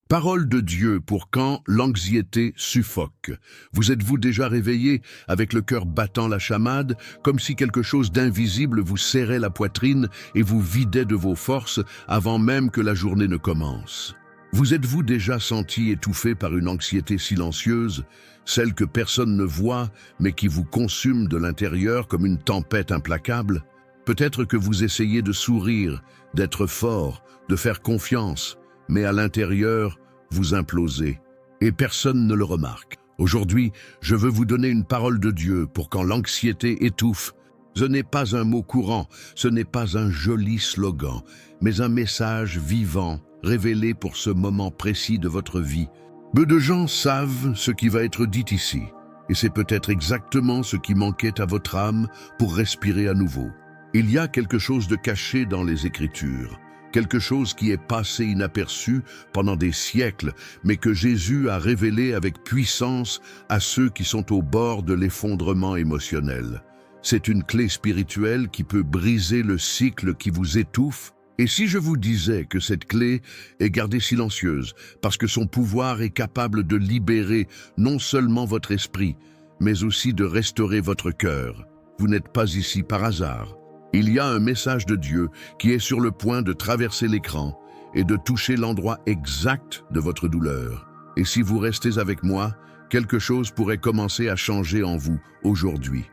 Parole de Dieu pour quand l'anxiété suffoque. Vous êtes-vous déjà réveillé avec le cœur battant la chamade, comme si quelque chose d'invisible vous serrait la poitrine et vous vidait de vos forces avant même que la journée ne commence? Vous êtes-vous déjà senti étouffé par une anxiété silencieuse, celle que personne ne voit mais qui vous consume de l'intérieur comme une tempête implacable? Peut-être que vous essayez de sourire, d'être fort, de faire confiance, mais à l'intérieur, vous implosez, et personne ne le remarque. Aujourd'hui, je veux vous donner une parole de Dieu pour quand l'anxiété étouffe. Ce n'est pas un mot courant, ce n'est pas un joli slogan, mais un message vivant, révélé pour ce moment précis de votre vie. Peu de gens savent ce qui va être dit ici, et c'est peut-être exactement ce qui manquait à votre âme pour respirer à nouveau. Il y a quelque chose de caché dans les Écritures. Quelque chose qui est passé inaperçu pendant des siècles, mais que Jésus a révélé avec puissance à ceux qui sont au bord de l'effondrement émotionnel. C'est une clé spirituelle qui peut briser le cycle qui vous étouffe. Et si je vous disais que cette clé est gardée silencieuse, parce que son pouvoir est capable de libérer non seulement votre esprit, mais aussi de restaurer votre cœur, vous n'êtes pas ici par hasard. Il y a un message de Dieu qui est sur le point de traverser l'écran et de toucher l'endroit exact de votre douleur. Et si vous restez avec moi, quelque chose pourrait commencer à changer en vous aujourd'hui.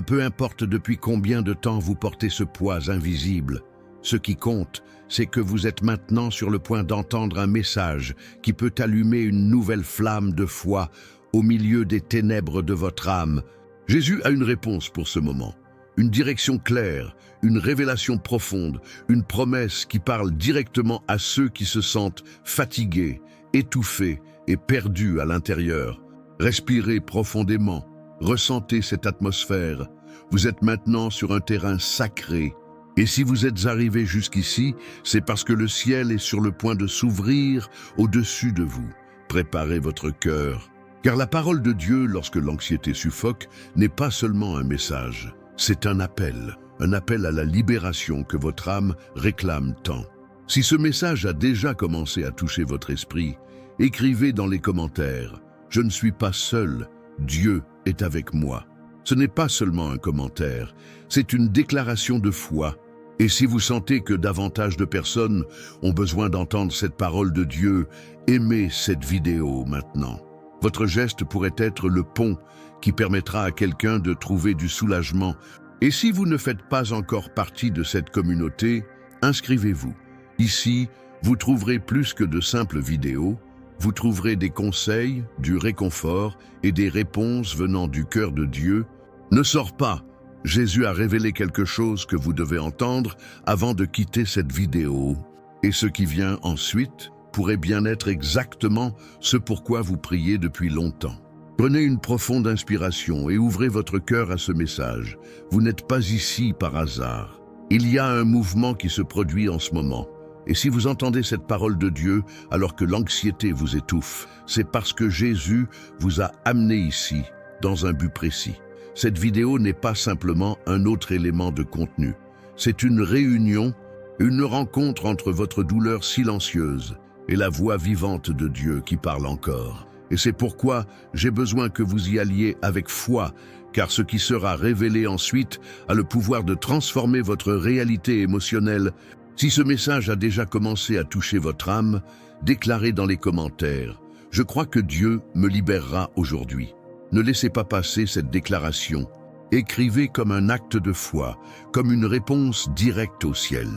Peu importe depuis combien de temps vous portez ce poids invisible, ce qui compte, c'est que vous êtes maintenant sur le point d'entendre un message qui peut allumer une nouvelle flamme de foi au milieu des ténèbres de votre âme. Jésus a une réponse pour ce moment. Une direction claire, une révélation profonde, une promesse qui parle directement à ceux qui se sentent fatigués, étouffés et perdus à l'intérieur. Respirez profondément, ressentez cette atmosphère. Vous êtes maintenant sur un terrain sacré. Et si vous êtes arrivé jusqu'ici, c'est parce que le ciel est sur le point de s'ouvrir au-dessus de vous. Préparez votre cœur. Car la parole de Dieu, lorsque l'anxiété suffoque, n'est pas seulement un message. C'est un appel à la libération que votre âme réclame tant. Si ce message a déjà commencé à toucher votre esprit, écrivez dans les commentaires « Je ne suis pas seul, Dieu est avec moi ». Ce n'est pas seulement un commentaire, c'est une déclaration de foi. Et si vous sentez que davantage de personnes ont besoin d'entendre cette parole de Dieu, aimez cette vidéo maintenant. Votre geste pourrait être le pont qui permettra à quelqu'un de trouver du soulagement. Et si vous ne faites pas encore partie de cette communauté, inscrivez-vous. Ici, vous trouverez plus que de simples vidéos, vous trouverez des conseils, du réconfort et des réponses venant du cœur de Dieu. Ne sors pas, Jésus a révélé quelque chose que vous devez entendre avant de quitter cette vidéo. Et ce qui vient ensuite pourrait bien être exactement ce pourquoi vous priez depuis longtemps. Prenez une profonde inspiration et ouvrez votre cœur à ce message. Vous n'êtes pas ici par hasard. Il y a un mouvement qui se produit en ce moment. Et si vous entendez cette parole de Dieu alors que l'anxiété vous étouffe, c'est parce que Jésus vous a amené ici, dans un but précis. Cette vidéo n'est pas simplement un autre élément de contenu. C'est une réunion, une rencontre entre votre douleur silencieuse et la voix vivante de Dieu qui parle encore. Et c'est pourquoi j'ai besoin que vous y alliez avec foi, car ce qui sera révélé ensuite a le pouvoir de transformer votre réalité émotionnelle. Si ce message a déjà commencé à toucher votre âme, déclarez dans les commentaires « Je crois que Dieu me libérera aujourd'hui ». Ne laissez pas passer cette déclaration. Écrivez comme un acte de foi, comme une réponse directe au ciel.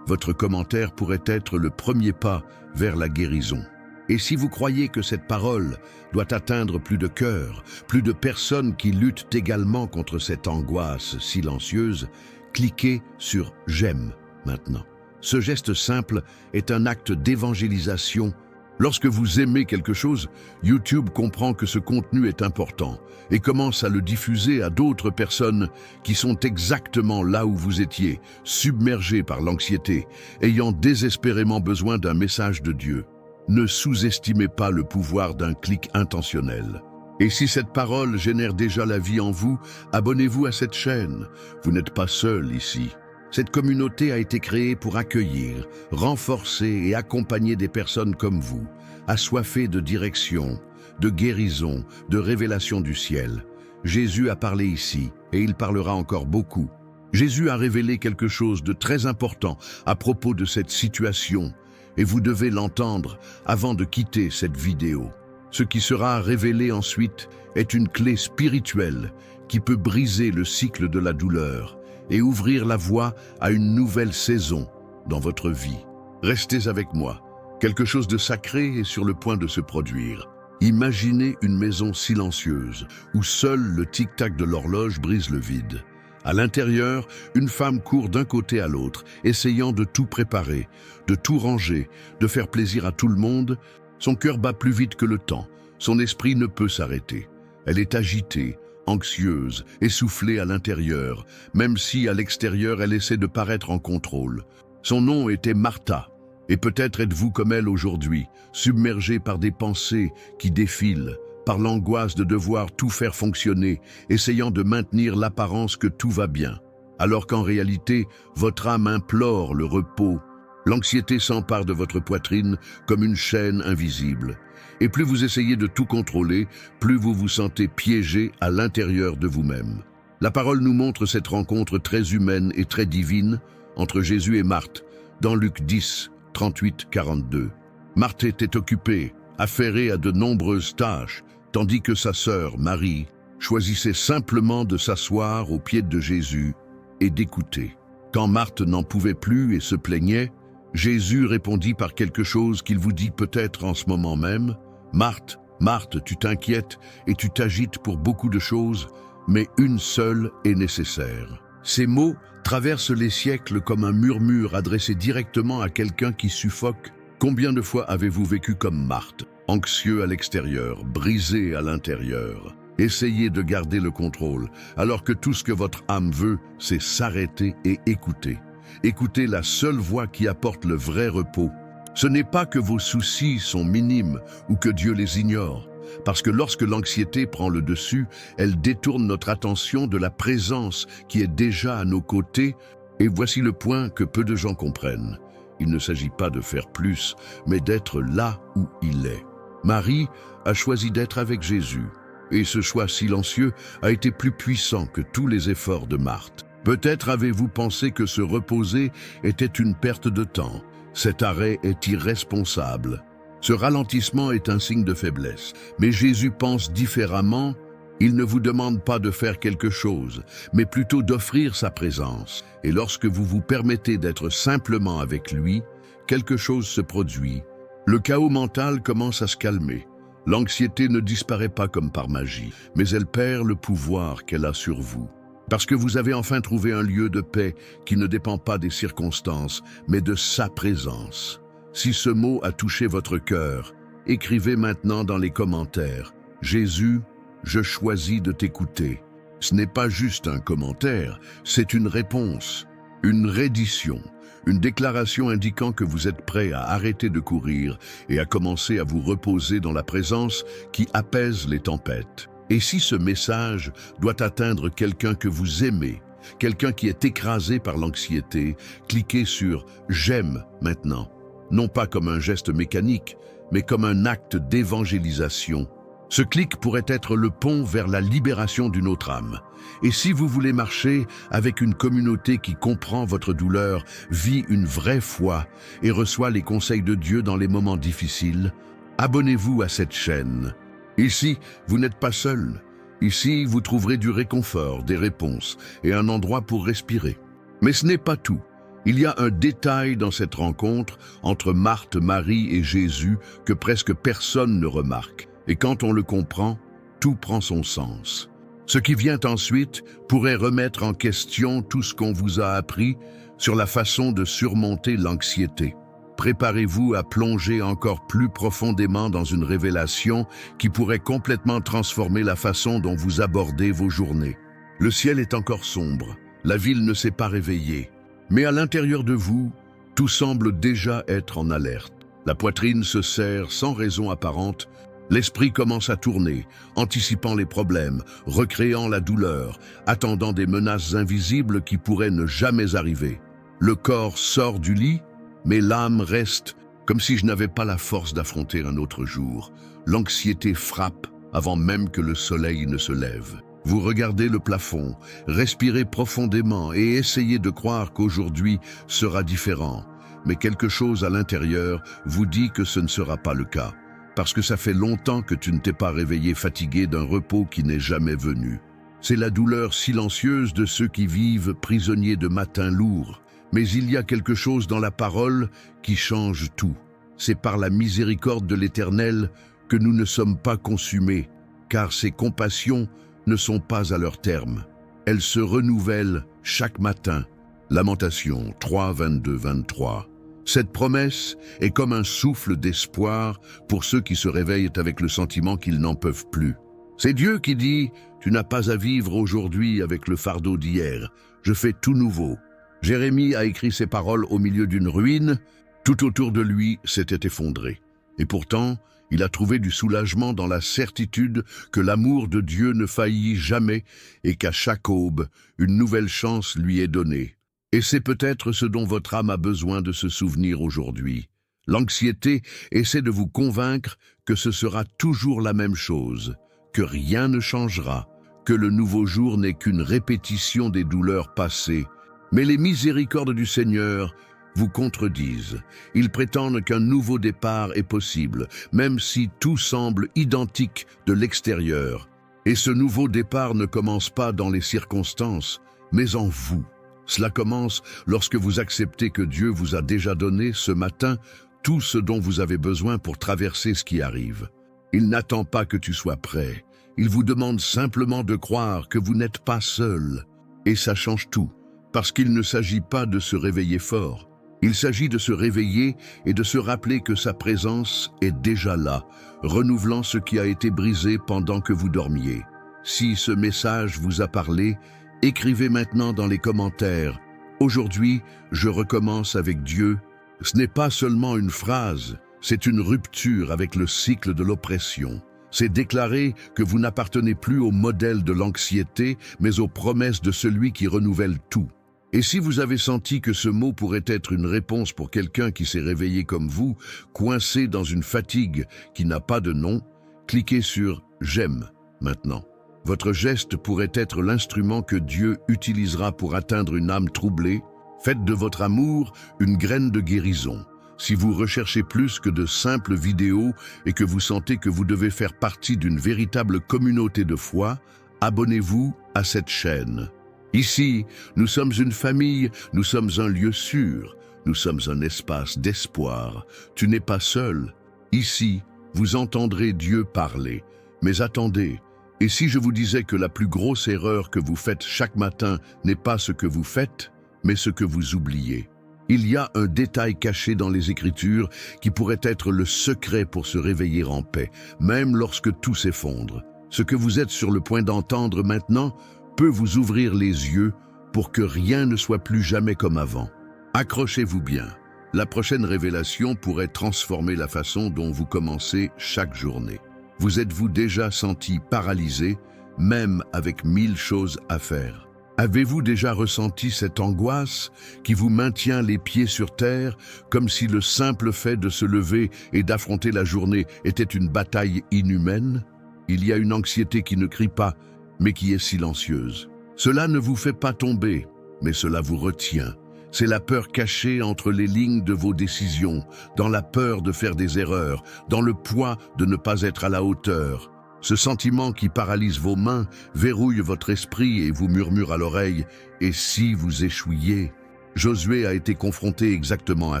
Votre commentaire pourrait être le premier pas vers la guérison. Et si vous croyez que cette parole doit atteindre plus de cœurs, plus de personnes qui luttent également contre cette angoisse silencieuse, cliquez sur « J'aime » maintenant. Ce geste simple est un acte d'évangélisation. Lorsque vous aimez quelque chose, YouTube comprend que ce contenu est important et commence à le diffuser à d'autres personnes qui sont exactement là où vous étiez, submergés par l'anxiété, ayant désespérément besoin d'un message de Dieu. Ne sous-estimez pas le pouvoir d'un clic intentionnel. Et si cette parole génère déjà la vie en vous, abonnez-vous à cette chaîne. Vous n'êtes pas seul ici. Cette communauté a été créée pour accueillir, renforcer et accompagner des personnes comme vous, assoiffées de direction, de guérison, de révélation du ciel. Jésus a parlé ici, et il parlera encore beaucoup. Jésus a révélé quelque chose de très important à propos de cette situation, et vous devez l'entendre avant de quitter cette vidéo. Ce qui sera révélé ensuite est une clé spirituelle qui peut briser le cycle de la douleur et ouvrir la voie à une nouvelle saison dans votre vie. Restez avec moi. Quelque chose de sacré est sur le point de se produire. Imaginez une maison silencieuse où seul le tic-tac de l'horloge brise le vide. À l'intérieur, une femme court d'un côté à l'autre, essayant de tout préparer, de tout ranger, de faire plaisir à tout le monde. Son cœur bat plus vite que le temps. Son esprit ne peut s'arrêter. Elle est agitée, anxieuse, essoufflée à l'intérieur, même si à l'extérieur elle essaie de paraître en contrôle. Son nom était Martha, et peut-être êtes-vous comme elle aujourd'hui, submergée par des pensées qui défilent, par l'angoisse de devoir tout faire fonctionner, essayant de maintenir l'apparence que tout va bien, alors qu'en réalité, votre âme implore le repos. L'anxiété s'empare de votre poitrine comme une chaîne invisible. Et plus vous essayez de tout contrôler, plus vous vous sentez piégé à l'intérieur de vous-même. La parole nous montre cette rencontre très humaine et très divine entre Jésus et Marthe, dans Luc 10, 38-42. Marthe était occupée, affairée à de nombreuses tâches, tandis que sa sœur, Marie, choisissait simplement de s'asseoir aux pieds de Jésus et d'écouter. Quand Marthe n'en pouvait plus et se plaignait, Jésus répondit par quelque chose qu'il vous dit peut-être en ce moment même. « Marthe, Marthe, tu t'inquiètes et tu t'agites pour beaucoup de choses, mais une seule est nécessaire. » Ces mots traversent les siècles comme un murmure adressé directement à quelqu'un qui suffoque. Combien de fois avez-vous vécu comme Marthe, anxieux à l'extérieur, brisé à l'intérieur? Essayez de garder le contrôle, alors que tout ce que votre âme veut, c'est s'arrêter et écouter. Écoutez la seule voix qui apporte le vrai repos. Ce n'est pas que vos soucis sont minimes ou que Dieu les ignore, parce que lorsque l'anxiété prend le dessus, elle détourne notre attention de la présence qui est déjà à nos côtés. Et voici le point que peu de gens comprennent. Il ne s'agit pas de faire plus, mais d'être là où il est. Marie a choisi d'être avec Jésus, et ce choix silencieux a été plus puissant que tous les efforts de Marthe. Peut-être avez-vous pensé que se reposer était une perte de temps. Cet arrêt est irresponsable. Ce ralentissement est un signe de faiblesse. Mais Jésus pense différemment. Il ne vous demande pas de faire quelque chose, mais plutôt d'offrir sa présence. Et lorsque vous vous permettez d'être simplement avec lui, quelque chose se produit. Le chaos mental commence à se calmer. L'anxiété ne disparaît pas comme par magie, mais elle perd le pouvoir qu'elle a sur vous. Parce que vous avez enfin trouvé un lieu de paix qui ne dépend pas des circonstances, mais de sa présence. Si ce mot a touché votre cœur, écrivez maintenant dans les commentaires « Jésus, je choisis de t'écouter ». Ce n'est pas juste un commentaire, c'est une réponse, une reddition, une déclaration indiquant que vous êtes prêt à arrêter de courir et à commencer à vous reposer dans la présence qui apaise les tempêtes. Et si ce message doit atteindre quelqu'un que vous aimez, quelqu'un qui est écrasé par l'anxiété, cliquez sur « J'aime » maintenant. Non pas comme un geste mécanique, mais comme un acte d'évangélisation. Ce clic pourrait être le pont vers la libération d'une autre âme. Et si vous voulez marcher avec une communauté qui comprend votre douleur, vit une vraie foi et reçoit les conseils de Dieu dans les moments difficiles, abonnez-vous à cette chaîne. Ici, vous n'êtes pas seul. Ici, vous trouverez du réconfort, des réponses et un endroit pour respirer. Mais ce n'est pas tout. Il y a un détail dans cette rencontre entre Marthe, Marie et Jésus que presque personne ne remarque. Et quand on le comprend, tout prend son sens. Ce qui vient ensuite pourrait remettre en question tout ce qu'on vous a appris sur la façon de surmonter l'anxiété. Préparez-vous à plonger encore plus profondément dans une révélation qui pourrait complètement transformer la façon dont vous abordez vos journées. Le ciel est encore sombre, la ville ne s'est pas réveillée, mais à l'intérieur de vous, tout semble déjà être en alerte. La poitrine se serre sans raison apparente, l'esprit commence à tourner, anticipant les problèmes, recréant la douleur, attendant des menaces invisibles qui pourraient ne jamais arriver. Le corps sort du lit, mais l'âme reste comme si je n'avais pas la force d'affronter un autre jour. L'anxiété frappe avant même que le soleil ne se lève. Vous regardez le plafond, respirez profondément et essayez de croire qu'aujourd'hui sera différent. Mais quelque chose à l'intérieur vous dit que ce ne sera pas le cas, parce que ça fait longtemps que tu ne t'es pas réveillé fatigué d'un repos qui n'est jamais venu. C'est la douleur silencieuse de ceux qui vivent prisonniers de matins lourds. Mais il y a quelque chose dans la parole qui change tout. C'est par la miséricorde de l'Éternel que nous ne sommes pas consumés, car ses compassions ne sont pas à leur terme. Elles se renouvellent chaque matin. Lamentation 3, 22, 23. Cette promesse est comme un souffle d'espoir pour ceux qui se réveillent avec le sentiment qu'ils n'en peuvent plus. C'est Dieu qui dit « Tu n'as pas à vivre aujourd'hui avec le fardeau d'hier. Je fais tout nouveau. » Jérémie a écrit ces paroles au milieu d'une ruine. Tout autour de lui s'était effondré. Et pourtant, il a trouvé du soulagement dans la certitude que l'amour de Dieu ne faillit jamais et qu'à chaque aube, une nouvelle chance lui est donnée. Et c'est peut-être ce dont votre âme a besoin de se souvenir aujourd'hui. L'anxiété essaie de vous convaincre que ce sera toujours la même chose, que rien ne changera, que le nouveau jour n'est qu'une répétition des douleurs passées. Mais les miséricordes du Seigneur vous contredisent. Ils prétendent qu'un nouveau départ est possible, même si tout semble identique de l'extérieur. Et ce nouveau départ ne commence pas dans les circonstances, mais en vous. Cela commence lorsque vous acceptez que Dieu vous a déjà donné ce matin tout ce dont vous avez besoin pour traverser ce qui arrive. Il n'attend pas que tu sois prêt. Il vous demande simplement de croire que vous n'êtes pas seul. Et ça change tout. Parce qu'il ne s'agit pas de se réveiller fort. Il s'agit de se réveiller et de se rappeler que sa présence est déjà là, renouvelant ce qui a été brisé pendant que vous dormiez. Si ce message vous a parlé, écrivez maintenant dans les commentaires « Aujourd'hui, je recommence avec Dieu ». Ce n'est pas seulement une phrase, c'est une rupture avec le cycle de l'oppression. C'est déclarer que vous n'appartenez plus au modèle de l'anxiété, mais aux promesses de celui qui renouvelle tout. Et si vous avez senti que ce mot pourrait être une réponse pour quelqu'un qui s'est réveillé comme vous, coincé dans une fatigue qui n'a pas de nom, cliquez sur « J'aime » maintenant. Votre geste pourrait être l'instrument que Dieu utilisera pour atteindre une âme troublée. Faites de votre amour une graine de guérison. Si vous recherchez plus que de simples vidéos et que vous sentez que vous devez faire partie d'une véritable communauté de foi, abonnez-vous à cette chaîne. Ici, nous sommes une famille, nous sommes un lieu sûr, nous sommes un espace d'espoir. Tu n'es pas seul. Ici, vous entendrez Dieu parler. Mais attendez, et si je vous disais que la plus grosse erreur que vous faites chaque matin n'est pas ce que vous faites, mais ce que vous oubliez? Il y a un détail caché dans les Écritures qui pourrait être le secret pour se réveiller en paix, même lorsque tout s'effondre. Ce que vous êtes sur le point d'entendre maintenant peut vous ouvrir les yeux pour que rien ne soit plus jamais comme avant. Accrochez-vous bien. La prochaine révélation pourrait transformer la façon dont vous commencez chaque journée. Vous êtes-vous déjà senti paralysé, même avec 1000 choses à faire? Avez-vous déjà ressenti cette angoisse qui vous maintient les pieds sur terre, comme si le simple fait de se lever et d'affronter la journée était une bataille inhumaine? Il y a une anxiété qui ne crie pas, mais qui est silencieuse. Cela ne vous fait pas tomber, mais cela vous retient. C'est la peur cachée entre les lignes de vos décisions, dans la peur de faire des erreurs, dans le poids de ne pas être à la hauteur. Ce sentiment qui paralyse vos mains, verrouille votre esprit et vous murmure à l'oreille « Et si vous échouiez ?» Josué a été confronté exactement à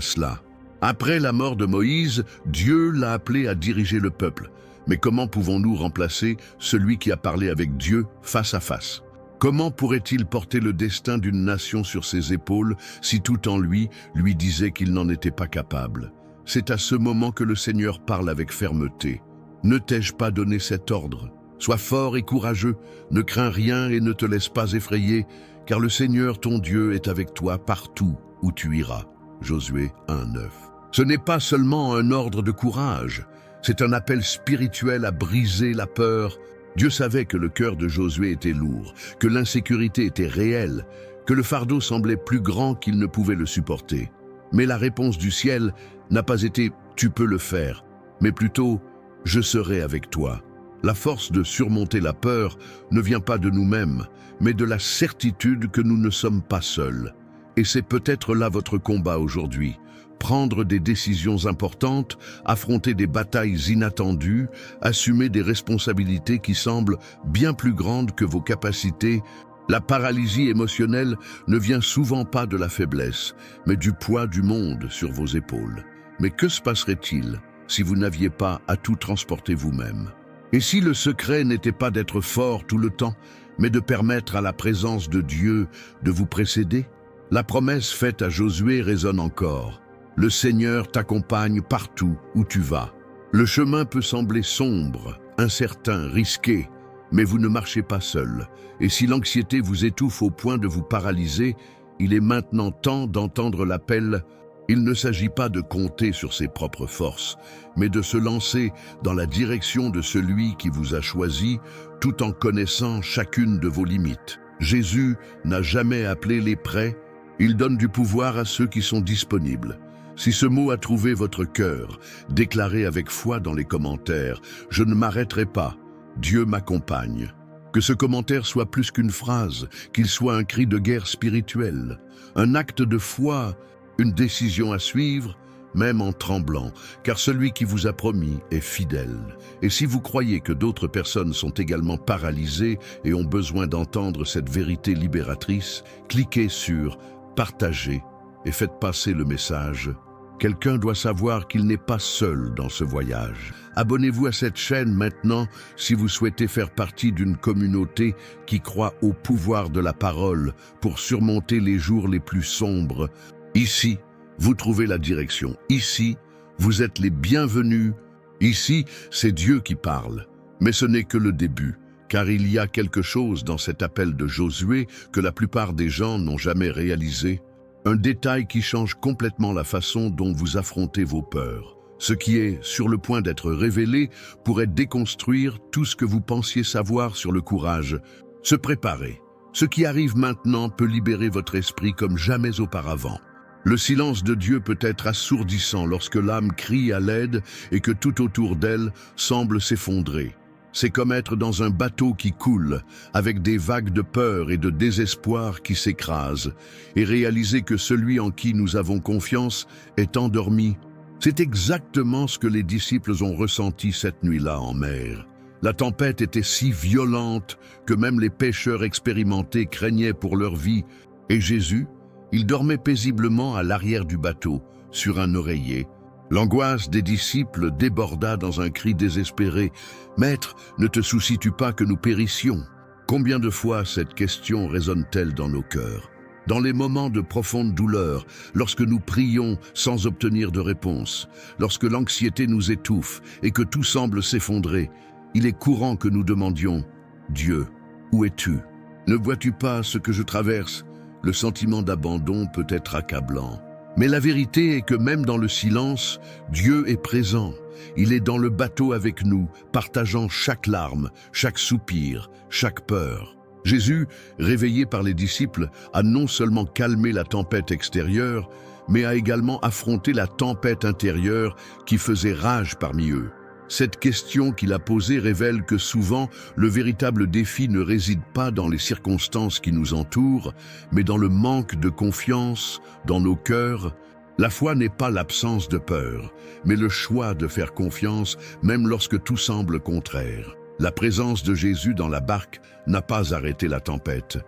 cela. Après la mort de Moïse, Dieu l'a appelé à diriger le peuple. Mais comment pouvons-nous remplacer celui qui a parlé avec Dieu face à face? Comment pourrait-il porter le destin d'une nation sur ses épaules si tout en lui disait qu'il n'en était pas capable? C'est à ce moment que le Seigneur parle avec fermeté. Ne t'ai-je pas donné cet ordre? Sois fort et courageux, ne crains rien et ne te laisse pas effrayer, car le Seigneur ton Dieu est avec toi partout où tu iras. Josué 1:9. Ce n'est pas seulement un ordre de courage, c'est un appel spirituel à briser la peur. Dieu savait que le cœur de Josué était lourd, que l'insécurité était réelle, que le fardeau semblait plus grand qu'il ne pouvait le supporter. Mais la réponse du ciel n'a pas été « tu peux le faire », mais plutôt « je serai avec toi ». La force de surmonter la peur ne vient pas de nous-mêmes, mais de la certitude que nous ne sommes pas seuls. Et c'est peut-être là votre combat aujourd'hui. Prendre des décisions importantes, affronter des batailles inattendues, assumer des responsabilités qui semblent bien plus grandes que vos capacités. La paralysie émotionnelle ne vient souvent pas de la faiblesse, mais du poids du monde sur vos épaules. Mais que se passerait-il si vous n'aviez pas à tout transporter vous-même? Et si le secret n'était pas d'être fort tout le temps, mais de permettre à la présence de Dieu de vous précéder? La promesse faite à Josué résonne encore. Le Seigneur t'accompagne partout où tu vas. Le chemin peut sembler sombre, incertain, risqué, mais vous ne marchez pas seul. Et si l'anxiété vous étouffe au point de vous paralyser, il est maintenant temps d'entendre l'appel. Il ne s'agit pas de compter sur ses propres forces, mais de se lancer dans la direction de celui qui vous a choisi, tout en connaissant chacune de vos limites. Jésus n'a jamais appelé les prêts, il donne du pouvoir à ceux qui sont disponibles. Si ce mot a trouvé votre cœur, déclarez avec foi dans les commentaires « Je ne m'arrêterai pas, Dieu m'accompagne ». Que ce commentaire soit plus qu'une phrase, qu'il soit un cri de guerre spirituelle, un acte de foi, une décision à suivre, même en tremblant, car celui qui vous a promis est fidèle. Et si vous croyez que d'autres personnes sont également paralysées et ont besoin d'entendre cette vérité libératrice, cliquez sur « Partager » et faites passer le message. Quelqu'un doit savoir qu'il n'est pas seul dans ce voyage. Abonnez-vous à cette chaîne maintenant si vous souhaitez faire partie d'une communauté qui croit au pouvoir de la parole pour surmonter les jours les plus sombres. Ici, vous trouvez la direction. Ici, vous êtes les bienvenus. Ici, c'est Dieu qui parle. Mais ce n'est que le début, car il y a quelque chose dans cet appel de Josué que la plupart des gens n'ont jamais réalisé. Un détail qui change complètement la façon dont vous affrontez vos peurs. Ce qui est sur le point d'être révélé pourrait déconstruire tout ce que vous pensiez savoir sur le courage. Se préparer. Ce qui arrive maintenant peut libérer votre esprit comme jamais auparavant. Le silence de Dieu peut être assourdissant lorsque l'âme crie à l'aide et que tout autour d'elle semble s'effondrer. C'est comme être dans un bateau qui coule, avec des vagues de peur et de désespoir qui s'écrasent, et réaliser que celui en qui nous avons confiance est endormi. C'est exactement ce que les disciples ont ressenti cette nuit-là en mer. La tempête était si violente que même les pêcheurs expérimentés craignaient pour leur vie. Et Jésus, il dormait paisiblement à l'arrière du bateau, sur un oreiller. L'angoisse des disciples déborda dans un cri désespéré. « Maître, ne te soucies-tu pas que nous périssions ?» Combien de fois cette question résonne-t-elle dans nos cœurs? Dans les moments de profonde douleur, lorsque nous prions sans obtenir de réponse, lorsque l'anxiété nous étouffe et que tout semble s'effondrer, il est courant que nous demandions « Dieu, où es-tu? Ne vois-tu pas ce que je traverse ?» Le sentiment d'abandon peut être accablant. Mais la vérité est que même dans le silence, Dieu est présent. Il est dans le bateau avec nous, partageant chaque larme, chaque soupir, chaque peur. Jésus, réveillé par les disciples, a non seulement calmé la tempête extérieure, mais a également affronté la tempête intérieure qui faisait rage parmi eux. Cette question qu'il a posée révèle que souvent, le véritable défi ne réside pas dans les circonstances qui nous entourent, mais dans le manque de confiance, dans nos cœurs. La foi n'est pas l'absence de peur, mais le choix de faire confiance même lorsque tout semble contraire. La présence de Jésus dans la barque n'a pas arrêté la tempête,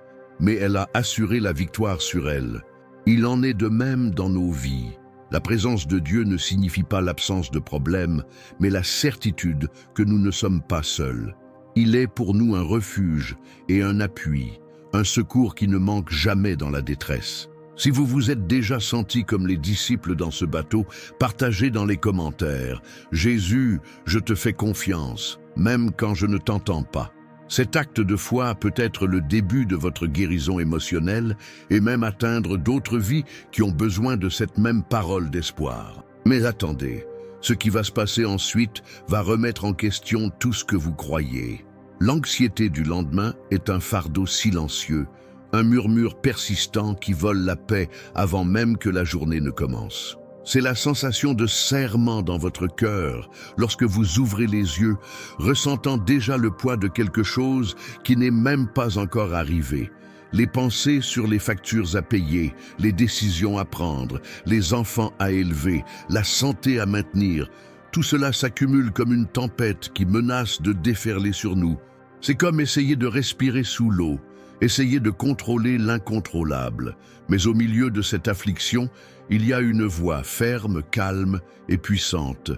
mais elle a assuré la victoire sur elle. Il en est de même dans nos vies. La présence de Dieu ne signifie pas l'absence de problèmes, mais la certitude que nous ne sommes pas seuls. Il est pour nous un refuge et un appui, un secours qui ne manque jamais dans la détresse. Si vous vous êtes déjà senti comme les disciples dans ce bateau, partagez dans les commentaires « Jésus, je te fais confiance, même quand je ne t'entends pas ». Cet acte de foi peut être le début de votre guérison émotionnelle et même atteindre d'autres vies qui ont besoin de cette même parole d'espoir. Mais attendez, ce qui va se passer ensuite va remettre en question tout ce que vous croyez. L'anxiété du lendemain est un fardeau silencieux, un murmure persistant qui vole la paix avant même que la journée ne commence. C'est la sensation de serrement dans votre cœur lorsque vous ouvrez les yeux, ressentant déjà le poids de quelque chose qui n'est même pas encore arrivé. Les pensées sur les factures à payer, les décisions à prendre, les enfants à élever, la santé à maintenir, tout cela s'accumule comme une tempête qui menace de déferler sur nous. C'est comme essayer de respirer sous l'eau, essayer de contrôler l'incontrôlable. Mais au milieu de cette affliction, il y a une voix ferme, calme et puissante.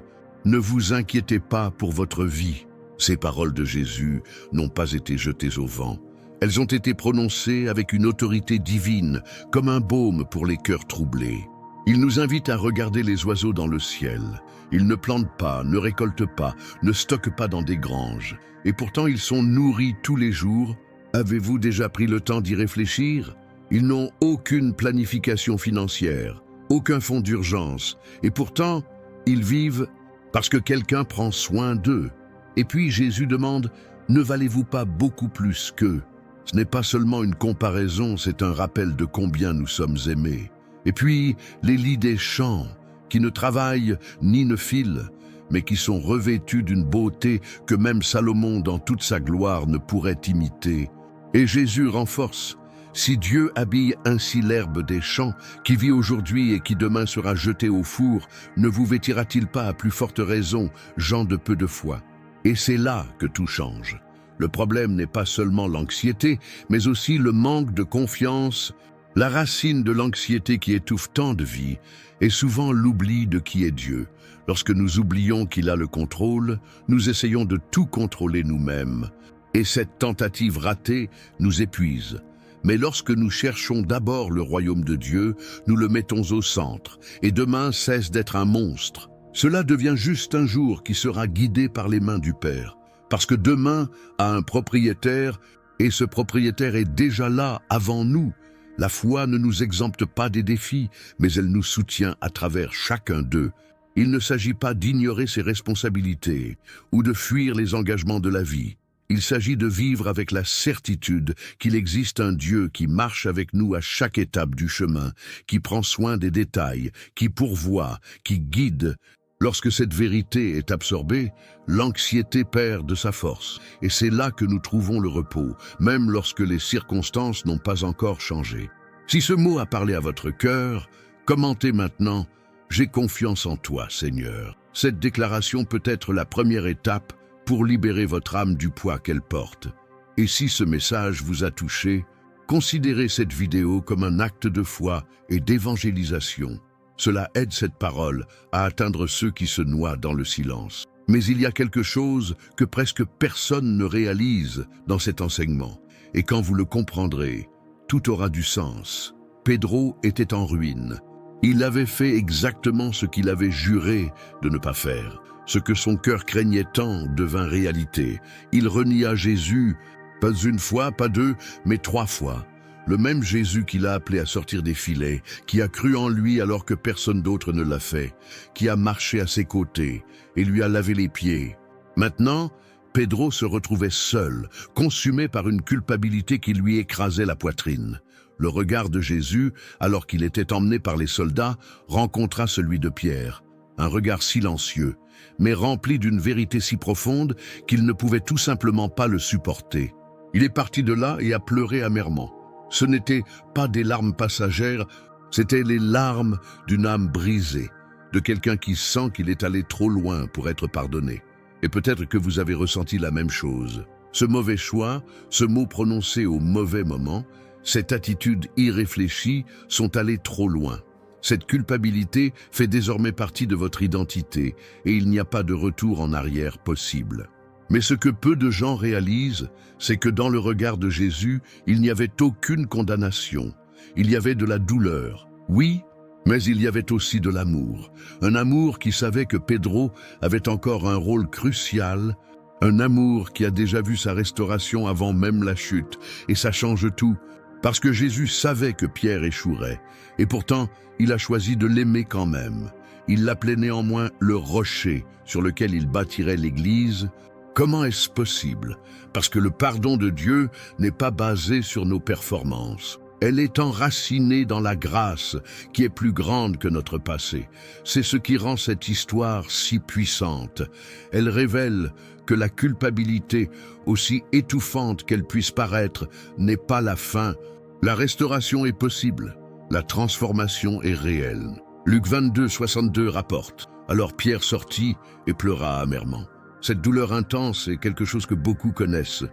Ne vous inquiétez pas pour votre vie. Ces paroles de Jésus n'ont pas été jetées au vent. Elles ont été prononcées avec une autorité divine, comme un baume pour les cœurs troublés. Il nous invite à regarder les oiseaux dans le ciel. Ils ne plantent pas, ne récoltent pas, ne stockent pas dans des granges. Et pourtant ils sont nourris tous les jours. Avez-vous déjà pris le temps d'y réfléchir? Ils n'ont aucune planification financière, aucun fonds d'urgence. Et pourtant, ils vivent parce que quelqu'un prend soin d'eux. Et puis Jésus demande, ne valez-vous pas beaucoup plus qu'eux? Ce n'est pas seulement une comparaison, c'est un rappel de combien nous sommes aimés. Et puis, les lits des champs, qui ne travaillent ni ne filent, mais qui sont revêtus d'une beauté que même Salomon dans toute sa gloire ne pourrait imiter. Et Jésus renforce, si Dieu habille ainsi l'herbe des champs, qui vit aujourd'hui et qui demain sera jetée au four, ne vous vêtira-t-il pas à plus forte raison, gens de peu de foi? Et c'est là que tout change. Le problème n'est pas seulement l'anxiété, mais aussi le manque de confiance. La racine de l'anxiété qui étouffe tant de vies est souvent l'oubli de qui est Dieu. Lorsque nous oublions qu'il a le contrôle, nous essayons de tout contrôler nous-mêmes. Et cette tentative ratée nous épuise. Mais lorsque nous cherchons d'abord le royaume de Dieu, nous le mettons au centre, et demain cesse d'être un monstre. Cela devient juste un jour qui sera guidé par les mains du Père. Parce que demain a un propriétaire, et ce propriétaire est déjà là avant nous. La foi ne nous exempte pas des défis, mais elle nous soutient à travers chacun d'eux. Il ne s'agit pas d'ignorer ses responsabilités ou de fuir les engagements de la vie. Il s'agit de vivre avec la certitude qu'il existe un Dieu qui marche avec nous à chaque étape du chemin, qui prend soin des détails, qui pourvoit, qui guide. Lorsque cette vérité est absorbée, l'anxiété perd de sa force. Et c'est là que nous trouvons le repos, même lorsque les circonstances n'ont pas encore changé. Si ce mot a parlé à votre cœur, commentez maintenant « J'ai confiance en toi, Seigneur ». Cette déclaration peut être la première étape pour libérer votre âme du poids qu'elle porte. Et si ce message vous a touché, considérez cette vidéo comme un acte de foi et d'évangélisation. Cela aide cette parole à atteindre ceux qui se noient dans le silence. Mais il y a quelque chose que presque personne ne réalise dans cet enseignement. Et quand vous le comprendrez, tout aura du sens. Pedro était en ruine. Il avait fait exactement ce qu'il avait juré de ne pas faire. Ce que son cœur craignait tant devint réalité. Il renia Jésus, pas une fois, pas deux, mais 3 fois. Le même Jésus qui l'a appelé à sortir des filets, qui a cru en lui alors que personne d'autre ne l'a fait, qui a marché à ses côtés et lui a lavé les pieds. Maintenant, Pedro se retrouvait seul, consumé par une culpabilité qui lui écrasait la poitrine. Le regard de Jésus, alors qu'il était emmené par les soldats, rencontra celui de Pierre. Un regard silencieux, mais rempli d'une vérité si profonde qu'il ne pouvait tout simplement pas le supporter. Il est parti de là et a pleuré amèrement. Ce n'étaient pas des larmes passagères, c'étaient les larmes d'une âme brisée, de quelqu'un qui sent qu'il est allé trop loin pour être pardonné. Et peut-être que vous avez ressenti la même chose. Ce mauvais choix, ce mot prononcé au mauvais moment, cette attitude irréfléchie sont allés trop loin. Cette culpabilité fait désormais partie de votre identité et il n'y a pas de retour en arrière possible. Mais ce que peu de gens réalisent, c'est que dans le regard de Jésus, il n'y avait aucune condamnation. Il y avait de la douleur, oui, mais il y avait aussi de l'amour. Un amour qui savait que Pedro avait encore un rôle crucial, un amour qui a déjà vu sa restauration avant même la chute. Et ça change tout, parce que Jésus savait que Pierre échouerait. Et pourtant, il a choisi de l'aimer quand même. Il l'appelait néanmoins le rocher sur lequel il bâtirait l'Église. Comment est-ce possible? Parce que le pardon de Dieu n'est pas basé sur nos performances. Elle est enracinée dans la grâce qui est plus grande que notre passé. C'est ce qui rend cette histoire si puissante. Elle révèle que la culpabilité, aussi étouffante qu'elle puisse paraître, n'est pas la fin. La restauration est possible. La transformation est réelle. Luc 22, 62 rapporte. Alors Pierre sortit et pleura amèrement. Cette douleur intense est quelque chose que beaucoup connaissent.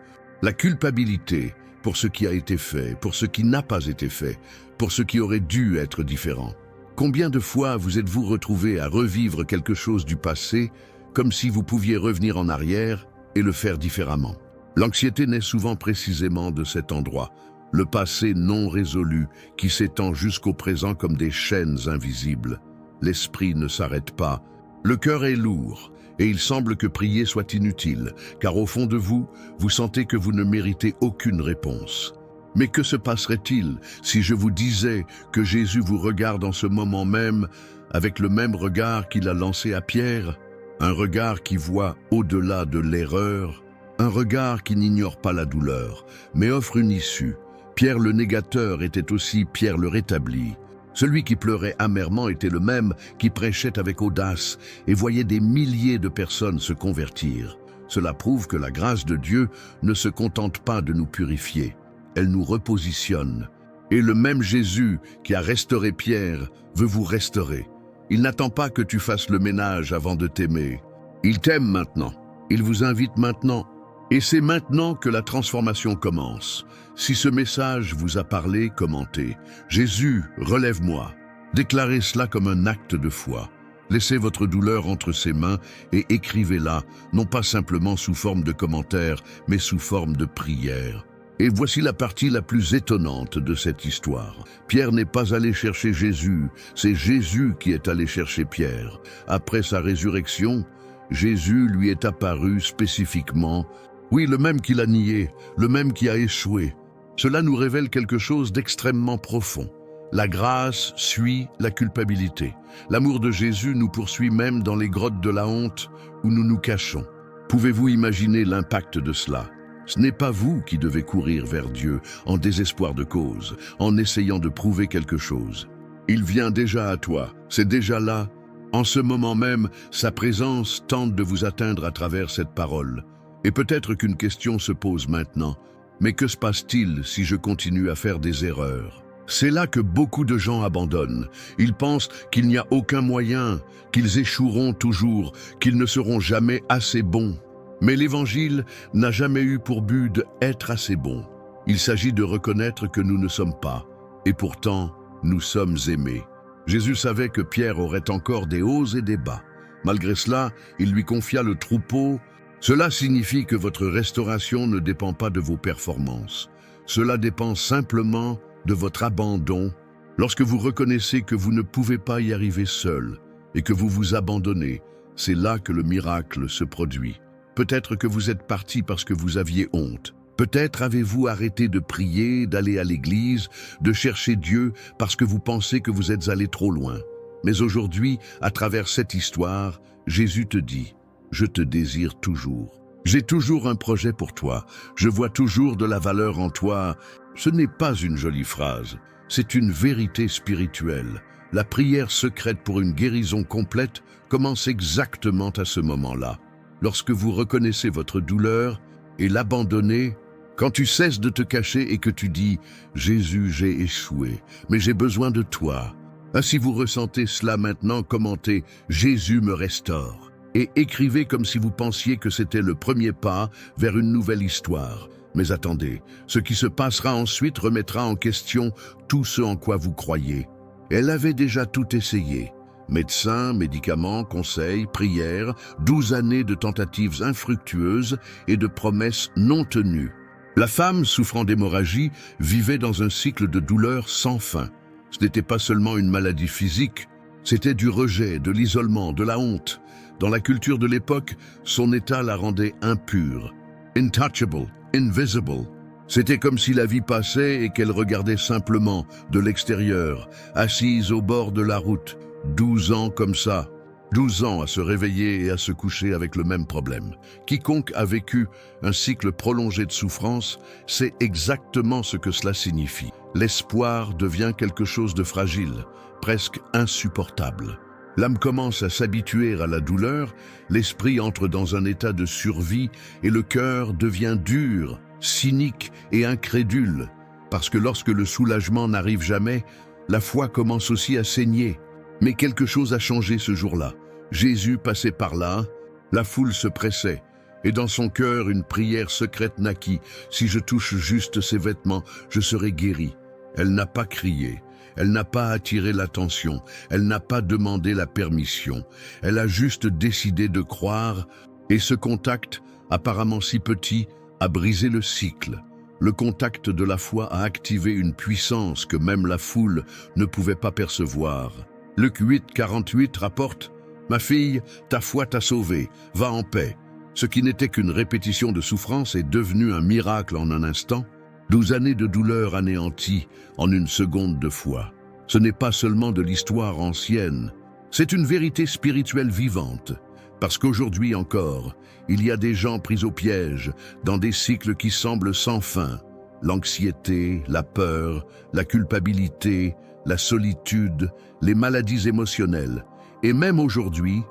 La culpabilité pour ce qui a été fait, pour ce qui n'a pas été fait, pour ce qui aurait dû être différent. Combien de fois vous êtes-vous retrouvé à revivre quelque chose du passé comme si vous pouviez revenir en arrière et le faire différemment? L'anxiété naît souvent précisément de cet endroit, le passé non résolu qui s'étend jusqu'au présent comme des chaînes invisibles. L'esprit ne s'arrête pas, le cœur est lourd, et il semble que prier soit inutile, car au fond de vous, vous sentez que vous ne méritez aucune réponse. Mais que se passerait-il si je vous disais que Jésus vous regarde en ce moment même avec le même regard qu'il a lancé à Pierre? Un regard qui voit au-delà de l'erreur, un regard qui n'ignore pas la douleur, mais offre une issue. Pierre le négateur était aussi Pierre le rétabli. Celui qui pleurait amèrement était le même qui prêchait avec audace et voyait des milliers de personnes se convertir. Cela prouve que la grâce de Dieu ne se contente pas de nous purifier, elle nous repositionne. Et le même Jésus qui a restauré Pierre veut vous restaurer. Il n'attend pas que tu fasses le ménage avant de t'aimer. Il t'aime maintenant, il vous invite maintenant. Et c'est maintenant que la transformation commence. Si ce message vous a parlé, commentez. Jésus, relève-moi. Déclarez cela comme un acte de foi. Laissez votre douleur entre ses mains et écrivez-la, non pas simplement sous forme de commentaire, mais sous forme de prière. Et voici la partie la plus étonnante de cette histoire. Pierre n'est pas allé chercher Jésus, c'est Jésus qui est allé chercher Pierre. Après sa résurrection, Jésus lui est apparu spécifiquement. Oui, le même qui l'a nié, le même qui a échoué. Cela nous révèle quelque chose d'extrêmement profond. La grâce suit la culpabilité. L'amour de Jésus nous poursuit même dans les grottes de la honte où nous nous cachons. Pouvez-vous imaginer l'impact de cela? Ce n'est pas vous qui devez courir vers Dieu en désespoir de cause, en essayant de prouver quelque chose. Il vient déjà à toi, c'est déjà là. En ce moment même, sa présence tente de vous atteindre à travers cette parole. Et peut-être qu'une question se pose maintenant. Mais que se passe-t-il si je continue à faire des erreurs? C'est là que beaucoup de gens abandonnent. Ils pensent qu'il n'y a aucun moyen, qu'ils échoueront toujours, qu'ils ne seront jamais assez bons. Mais l'Évangile n'a jamais eu pour but d'être assez bon. Il s'agit de reconnaître que nous ne sommes pas. Et pourtant, nous sommes aimés. Jésus savait que Pierre aurait encore des hauts et des bas. Malgré cela, il lui confia le troupeau. Cela signifie que votre restauration ne dépend pas de vos performances. Cela dépend simplement de votre abandon. Lorsque vous reconnaissez que vous ne pouvez pas y arriver seul et que vous vous abandonnez, c'est là que le miracle se produit. Peut-être que vous êtes parti parce que vous aviez honte. Peut-être avez-vous arrêté de prier, d'aller à l'église, de chercher Dieu parce que vous pensez que vous êtes allé trop loin. Mais aujourd'hui, à travers cette histoire, Jésus te dit: je te désire toujours. J'ai toujours un projet pour toi. Je vois toujours de la valeur en toi. Ce n'est pas une jolie phrase. C'est une vérité spirituelle. La prière secrète pour une guérison complète commence exactement à ce moment-là. Lorsque vous reconnaissez votre douleur et l'abandonnez, quand tu cesses de te cacher et que tu dis « Jésus, j'ai échoué, mais j'ai besoin de toi ». Si vous ressentez cela maintenant, commentez « Jésus me restaure » et écrivez comme si vous pensiez que c'était le premier pas vers une nouvelle histoire. Mais attendez, ce qui se passera ensuite remettra en question tout ce en quoi vous croyez. Elle avait déjà tout essayé. Médecins, médicaments, conseils, prières, 12 années de tentatives infructueuses et de promesses non tenues. La femme, souffrant d'hémorragie, vivait dans un cycle de douleur sans fin. Ce n'était pas seulement une maladie physique, c'était du rejet, de l'isolement, de la honte. Dans la culture de l'époque, son état la rendait impure, intouchable, invisible. C'était comme si la vie passait et qu'elle regardait simplement de l'extérieur, assise au bord de la route. 12 ans comme ça. 12 ans à se réveiller et à se coucher avec le même problème. Quiconque a vécu un cycle prolongé de souffrance sait exactement ce que cela signifie. L'espoir devient quelque chose de fragile, presque insupportable. L'âme commence à s'habituer à la douleur, l'esprit entre dans un état de survie et le cœur devient dur, cynique et incrédule. Parce que lorsque le soulagement n'arrive jamais, la foi commence aussi à saigner. Mais quelque chose a changé ce jour-là. Jésus passait par là, la foule se pressait, et dans son cœur une prière secrète naquit. Si je touche juste ses vêtements, je serai guéri. Elle n'a pas crié, elle n'a pas attiré l'attention, elle n'a pas demandé la permission. Elle a juste décidé de croire, et ce contact, apparemment si petit, a brisé le cycle. Le contact de la foi a activé une puissance que même la foule ne pouvait pas percevoir. Luc 8, 48 rapporte « Ma fille, ta foi t'a sauvée, va en paix ». Ce qui n'était qu'une répétition de souffrance est devenu un miracle en un instant. 12 années de douleur anéanties en une seconde de foi. Ce n'est pas seulement de l'histoire ancienne, c'est une vérité spirituelle vivante. Parce qu'aujourd'hui encore, il y a des gens pris au piège dans des cycles qui semblent sans fin. L'anxiété, la peur, la culpabilité, la solitude, les maladies émotionnelles. Et même aujourd'hui,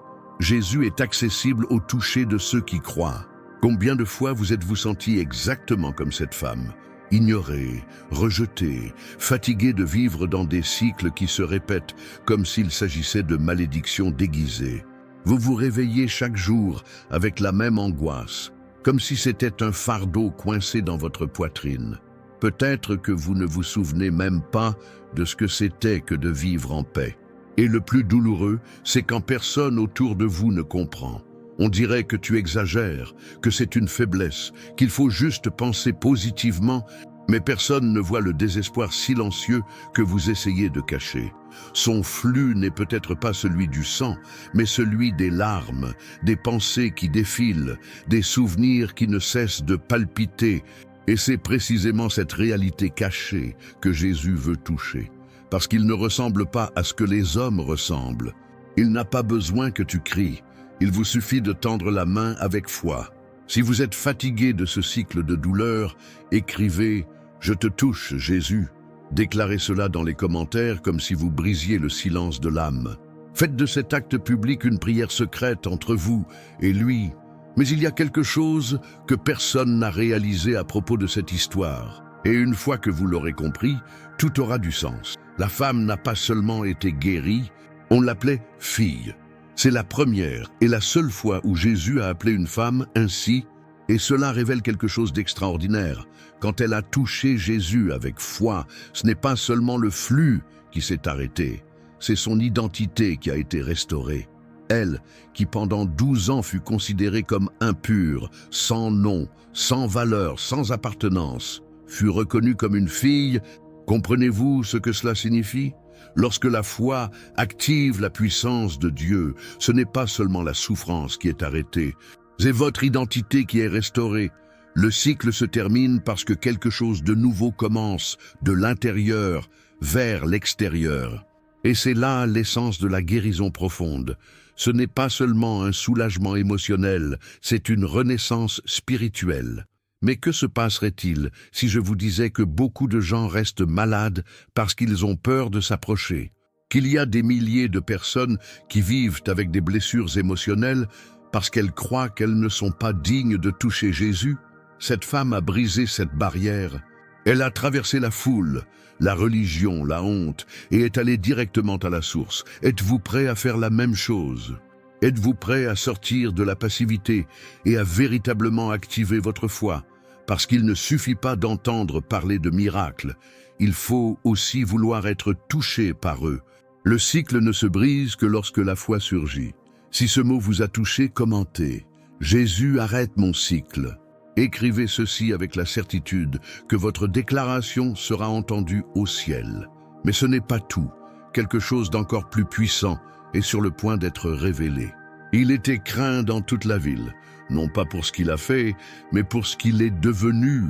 Jésus est accessible au toucher de ceux qui croient. Combien de fois vous êtes-vous senti exactement comme cette femme, ignorée, rejetée, fatiguée de vivre dans des cycles qui se répètent comme s'il s'agissait de malédictions déguisées? Vous vous réveillez chaque jour avec la même angoisse, comme si c'était un fardeau coincé dans votre poitrine. Peut-être que vous ne vous souvenez même pas de ce que c'était que de vivre en paix. Et le plus douloureux, c'est quand personne autour de vous ne comprend. On dirait que tu exagères, que c'est une faiblesse, qu'il faut juste penser positivement, mais personne ne voit le désespoir silencieux que vous essayez de cacher. Son flux n'est peut-être pas celui du sang, mais celui des larmes, des pensées qui défilent, des souvenirs qui ne cessent de palpiter. Et c'est précisément cette réalité cachée que Jésus veut toucher. Parce qu'il ne ressemble pas à ce que les hommes ressemblent. Il n'a pas besoin que tu cries. Il vous suffit de tendre la main avec foi. Si vous êtes fatigué de ce cycle de douleur, écrivez « Je te touche, Jésus ». Déclarez cela dans les commentaires comme si vous brisiez le silence de l'âme. Faites de cet acte public une prière secrète entre vous et lui. Mais il y a quelque chose que personne n'a réalisé à propos de cette histoire. Et une fois que vous l'aurez compris, tout aura du sens. La femme n'a pas seulement été guérie, on l'appelait « fille ». C'est la première et la seule fois où Jésus a appelé une femme ainsi, et cela révèle quelque chose d'extraordinaire. Quand elle a touché Jésus avec foi, ce n'est pas seulement le flux qui s'est arrêté, c'est son identité qui a été restaurée. Elle, qui pendant 12 ans fut considérée comme impure, sans nom, sans valeur, sans appartenance, fut reconnue comme une fille. Comprenez-vous ce que cela signifie? Lorsque la foi active la puissance de Dieu, ce n'est pas seulement la souffrance qui est arrêtée, c'est votre identité qui est restaurée. Le cycle se termine parce que quelque chose de nouveau commence, de l'intérieur vers l'extérieur. Et c'est là l'essence de la guérison profonde. Ce n'est pas seulement un soulagement émotionnel, c'est une renaissance spirituelle. Mais que se passerait-il si je vous disais que beaucoup de gens restent malades parce qu'ils ont peur de s'approcher? Qu'il y a des milliers de personnes qui vivent avec des blessures émotionnelles parce qu'elles croient qu'elles ne sont pas dignes de toucher Jésus? Cette femme a brisé cette barrière. Elle a traversé la foule, la religion, la honte, et est allée directement à la source. Êtes-vous prêt à faire la même chose? Êtes-vous prêt à sortir de la passivité et à véritablement activer votre foi? Parce qu'il ne suffit pas d'entendre parler de miracles, il faut aussi vouloir être touché par eux. Le cycle ne se brise que lorsque la foi surgit. Si ce mot vous a touché, commentez. Jésus arrête mon cycle. Écrivez ceci avec la certitude que votre déclaration sera entendue au ciel. Mais ce n'est pas tout. Quelque chose d'encore plus puissant est sur le point d'être révélé. Il était craint dans toute la ville, non pas pour ce qu'il a fait, mais pour ce qu'il est devenu.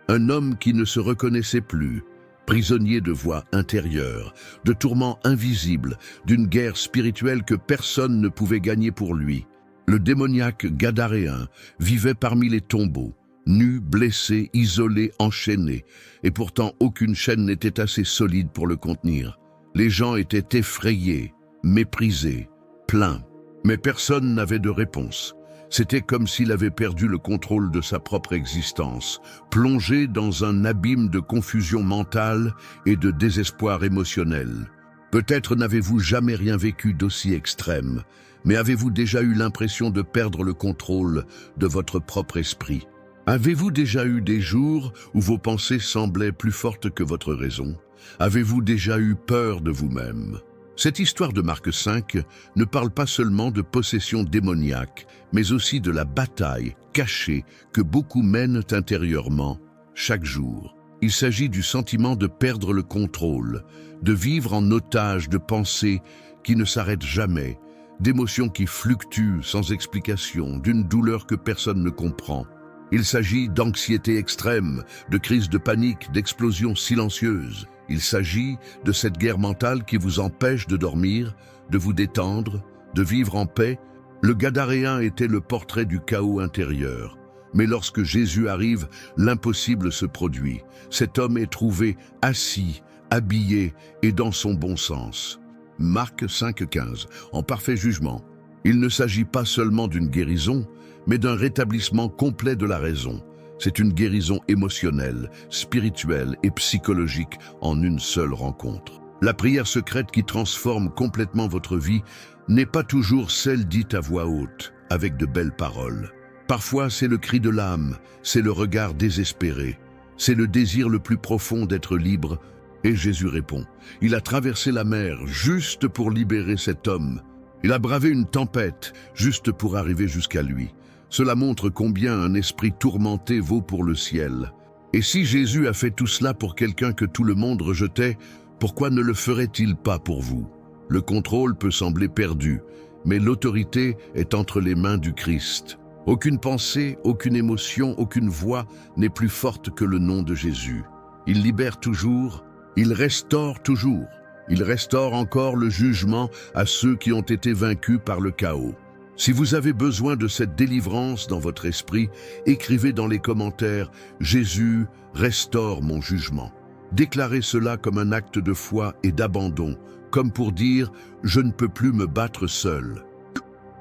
Un homme qui ne se reconnaissait plus, prisonnier de voix intérieures, de tourments invisibles, d'une guerre spirituelle que personne ne pouvait gagner pour lui. Le démoniaque gadaréen vivait parmi les tombeaux, nu, blessé, isolé, enchaîné, et pourtant aucune chaîne n'était assez solide pour le contenir. Les gens étaient effrayés, méprisés, plaints, mais personne n'avait de réponse. C'était comme s'il avait perdu le contrôle de sa propre existence, plongé dans un abîme de confusion mentale et de désespoir émotionnel. Peut-être n'avez-vous jamais rien vécu d'aussi extrême, mais avez-vous déjà eu l'impression de perdre le contrôle de votre propre esprit? Avez-vous déjà eu des jours où vos pensées semblaient plus fortes que votre raison? Avez-vous déjà eu peur de vous-même? Cette histoire de Marc 5 ne parle pas seulement de possession démoniaque, mais aussi de la bataille cachée que beaucoup mènent intérieurement chaque jour. Il s'agit du sentiment de perdre le contrôle, de vivre en otage de pensées qui ne s'arrêtent jamais, d'émotions qui fluctuent sans explication, d'une douleur que personne ne comprend. Il s'agit d'anxiété extrême, de crises de panique, d'explosions silencieuses. Il s'agit de cette guerre mentale qui vous empêche de dormir, de vous détendre, de vivre en paix. Le Gadaréen était le portrait du chaos intérieur. Mais lorsque Jésus arrive, l'impossible se produit. Cet homme est trouvé assis, habillé et dans son bon sens. Marc 5,15, en parfait jugement. Il ne s'agit pas seulement d'une guérison, mais d'un rétablissement complet de la raison. C'est une guérison émotionnelle, spirituelle et psychologique en une seule rencontre. La prière secrète qui transforme complètement votre vie n'est pas toujours celle dite à voix haute, avec de belles paroles. Parfois, c'est le cri de l'âme, c'est le regard désespéré, c'est le désir le plus profond d'être libre. Et Jésus répond. Il a traversé la mer juste pour libérer cet homme. Il a bravé une tempête juste pour arriver jusqu'à lui. Cela montre combien un esprit tourmenté vaut pour le ciel. Et si Jésus a fait tout cela pour quelqu'un que tout le monde rejetait, pourquoi ne le ferait-il pas pour vous? Le contrôle peut sembler perdu, mais l'autorité est entre les mains du Christ. Aucune pensée, aucune émotion, aucune voix n'est plus forte que le nom de Jésus. Il libère toujours, il restaure toujours. Il restaure encore le jugement à ceux qui ont été vaincus par le chaos. Si vous avez besoin de cette délivrance dans votre esprit, écrivez dans les commentaires « Jésus restaure mon jugement ». Déclarez cela comme un acte de foi et d'abandon, comme pour dire « Je ne peux plus me battre seul ».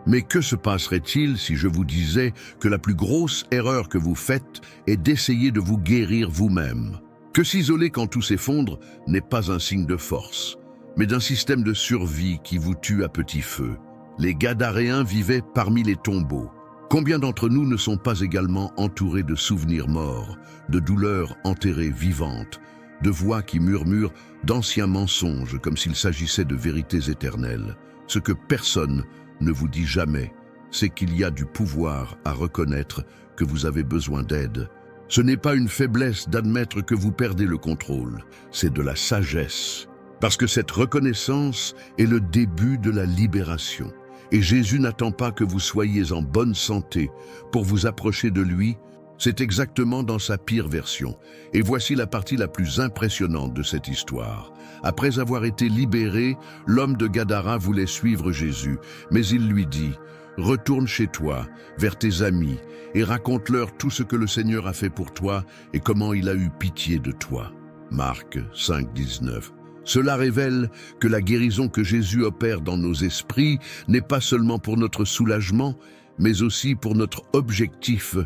Mais que se passerait-il si je vous disais que la plus grosse erreur que vous faites est d'essayer de vous guérir vous-même? Que s'isoler quand tout s'effondre n'est pas un signe de force, mais d'un système de survie qui vous tue à petit feu. Les Gadaréens vivaient parmi les tombeaux. Combien d'entre nous ne sont pas également entourés de souvenirs morts, de douleurs enterrées vivantes, de voix qui murmurent d'anciens mensonges comme s'il s'agissait de vérités éternelles? Ce que personne ne vous dit jamais, c'est qu'il y a du pouvoir à reconnaître que vous avez besoin d'aide. Ce n'est pas une faiblesse d'admettre que vous perdez le contrôle, c'est de la sagesse. Parce que cette reconnaissance est le début de la libération. Et Jésus n'attend pas que vous soyez en bonne santé pour vous approcher de lui. C'est exactement dans sa pire version. Et voici la partie la plus impressionnante de cette histoire. Après avoir été libéré, l'homme de Gadara voulait suivre Jésus, mais il lui dit « Retourne chez toi, vers tes amis, et raconte-leur tout ce que le Seigneur a fait pour toi et comment il a eu pitié de toi. » Marc 5, 19. Cela révèle que la guérison que Jésus opère dans nos esprits n'est pas seulement pour notre soulagement, mais aussi pour notre objectif.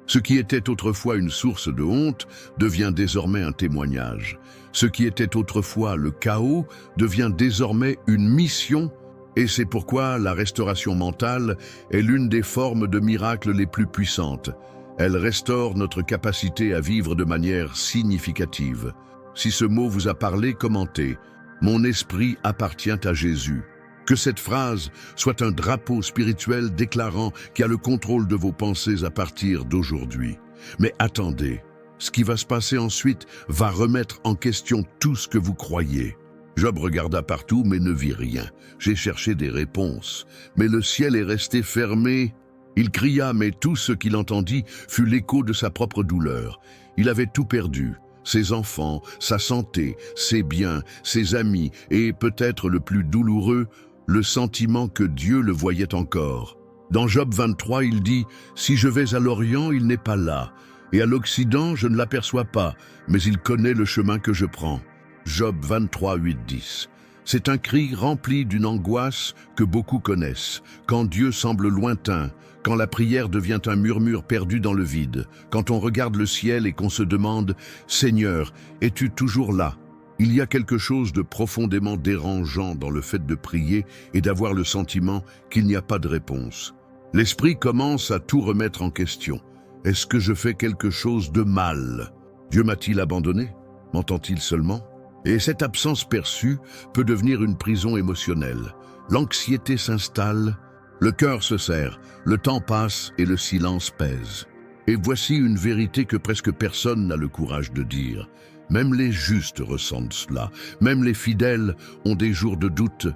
Ce qui était autrefois une source de honte devient désormais un témoignage. Ce qui était autrefois le chaos devient désormais une mission. Et c'est pourquoi la restauration mentale est l'une des formes de miracles les plus puissantes. Elle restaure notre capacité à vivre de manière significative. Si ce mot vous a parlé, commentez « Mon esprit appartient à Jésus ». Que cette phrase soit un drapeau spirituel déclarant qu'il y a le contrôle de vos pensées à partir d'aujourd'hui. Mais attendez, ce qui va se passer ensuite va remettre en question tout ce que vous croyez. Job regarda partout mais ne vit rien. J'ai cherché des réponses, mais le ciel est resté fermé. Il cria, mais tout ce qu'il entendit fut l'écho de sa propre douleur. Il avait tout perdu. ses enfants, sa santé, ses biens, ses amis et, peut-être le plus douloureux, le sentiment que Dieu le voyait encore. Dans Job 23, il dit « Si je vais à l'Orient, il n'est pas là, et à l'Occident, je ne l'aperçois pas, mais il connaît le chemin que je prends. » Job 23, 8, 10. C'est un cri rempli d'une angoisse que beaucoup connaissent, quand Dieu semble lointain, quand la prière devient un murmure perdu dans le vide, quand on regarde le ciel et qu'on se demande « Seigneur, es-tu toujours là ?» Il y a quelque chose de profondément dérangeant dans le fait de prier et d'avoir le sentiment qu'il n'y a pas de réponse. L'esprit commence à tout remettre en question. Est-ce que je fais quelque chose de mal? Dieu m'a-t-il abandonné? M'entend-il seulement? Et cette absence perçue peut devenir une prison émotionnelle. L'anxiété s'installe, le cœur se serre, le temps passe et le silence pèse. Et voici une vérité que presque personne n'a le courage de dire. Même les justes ressentent cela, même les fidèles ont des jours de doute.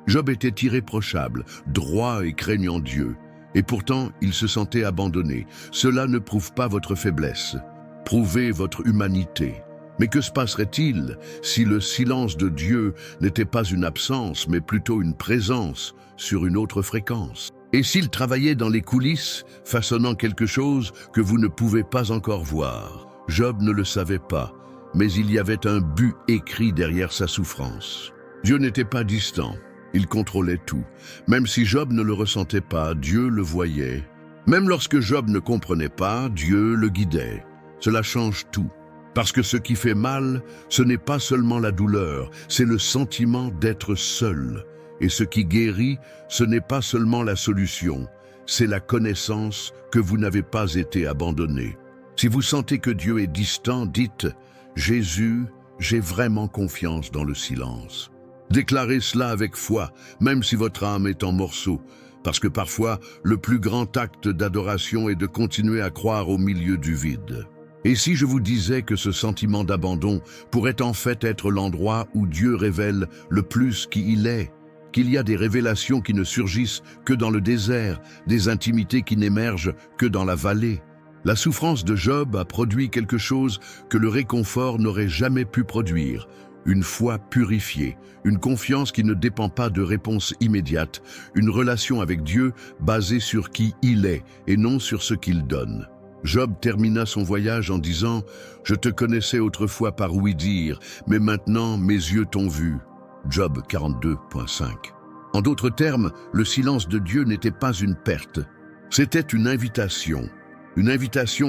Job était irréprochable, droit et craignant Dieu. Et pourtant, il se sentait abandonné. Cela ne prouve pas votre faiblesse. Prouvez votre humanité. Mais que se passerait-il si le silence de Dieu n'était pas une absence, mais plutôt une présence sur une autre fréquence? Et s'il travaillait dans les coulisses, façonnant quelque chose que vous ne pouvez pas encore voir? Job ne le savait pas, mais il y avait un but écrit derrière sa souffrance. Dieu n'était pas distant, il contrôlait tout. Même si Job ne le ressentait pas, Dieu le voyait. Même lorsque Job ne comprenait pas, Dieu le guidait. Cela change tout. Parce que ce qui fait mal, ce n'est pas seulement la douleur, c'est le sentiment d'être seul. Et ce qui guérit, ce n'est pas seulement la solution, c'est la connaissance que vous n'avez pas été abandonné. Si vous sentez que Dieu est distant, dites « Jésus, j'ai vraiment confiance dans le silence ». Déclarez cela avec foi, même si votre âme est en morceaux, parce que parfois, le plus grand acte d'adoration est de continuer à croire au milieu du vide. Et si je vous disais que ce sentiment d'abandon pourrait en fait être l'endroit où Dieu révèle le plus qui il est, qu'il y a des révélations qui ne surgissent que dans le désert, des intimités qui n'émergent que dans la vallée. La souffrance de Job a produit quelque chose que le réconfort n'aurait jamais pu produire, une foi purifiée, une confiance qui ne dépend pas de réponses immédiates, une relation avec Dieu basée sur qui il est et non sur ce qu'il donne. Job termina son voyage en disant « Je te connaissais autrefois par ouï-dire, mais maintenant mes yeux t'ont vu ». Job 42.5. En d'autres termes, le silence de Dieu n'était pas une perte, c'était une invitation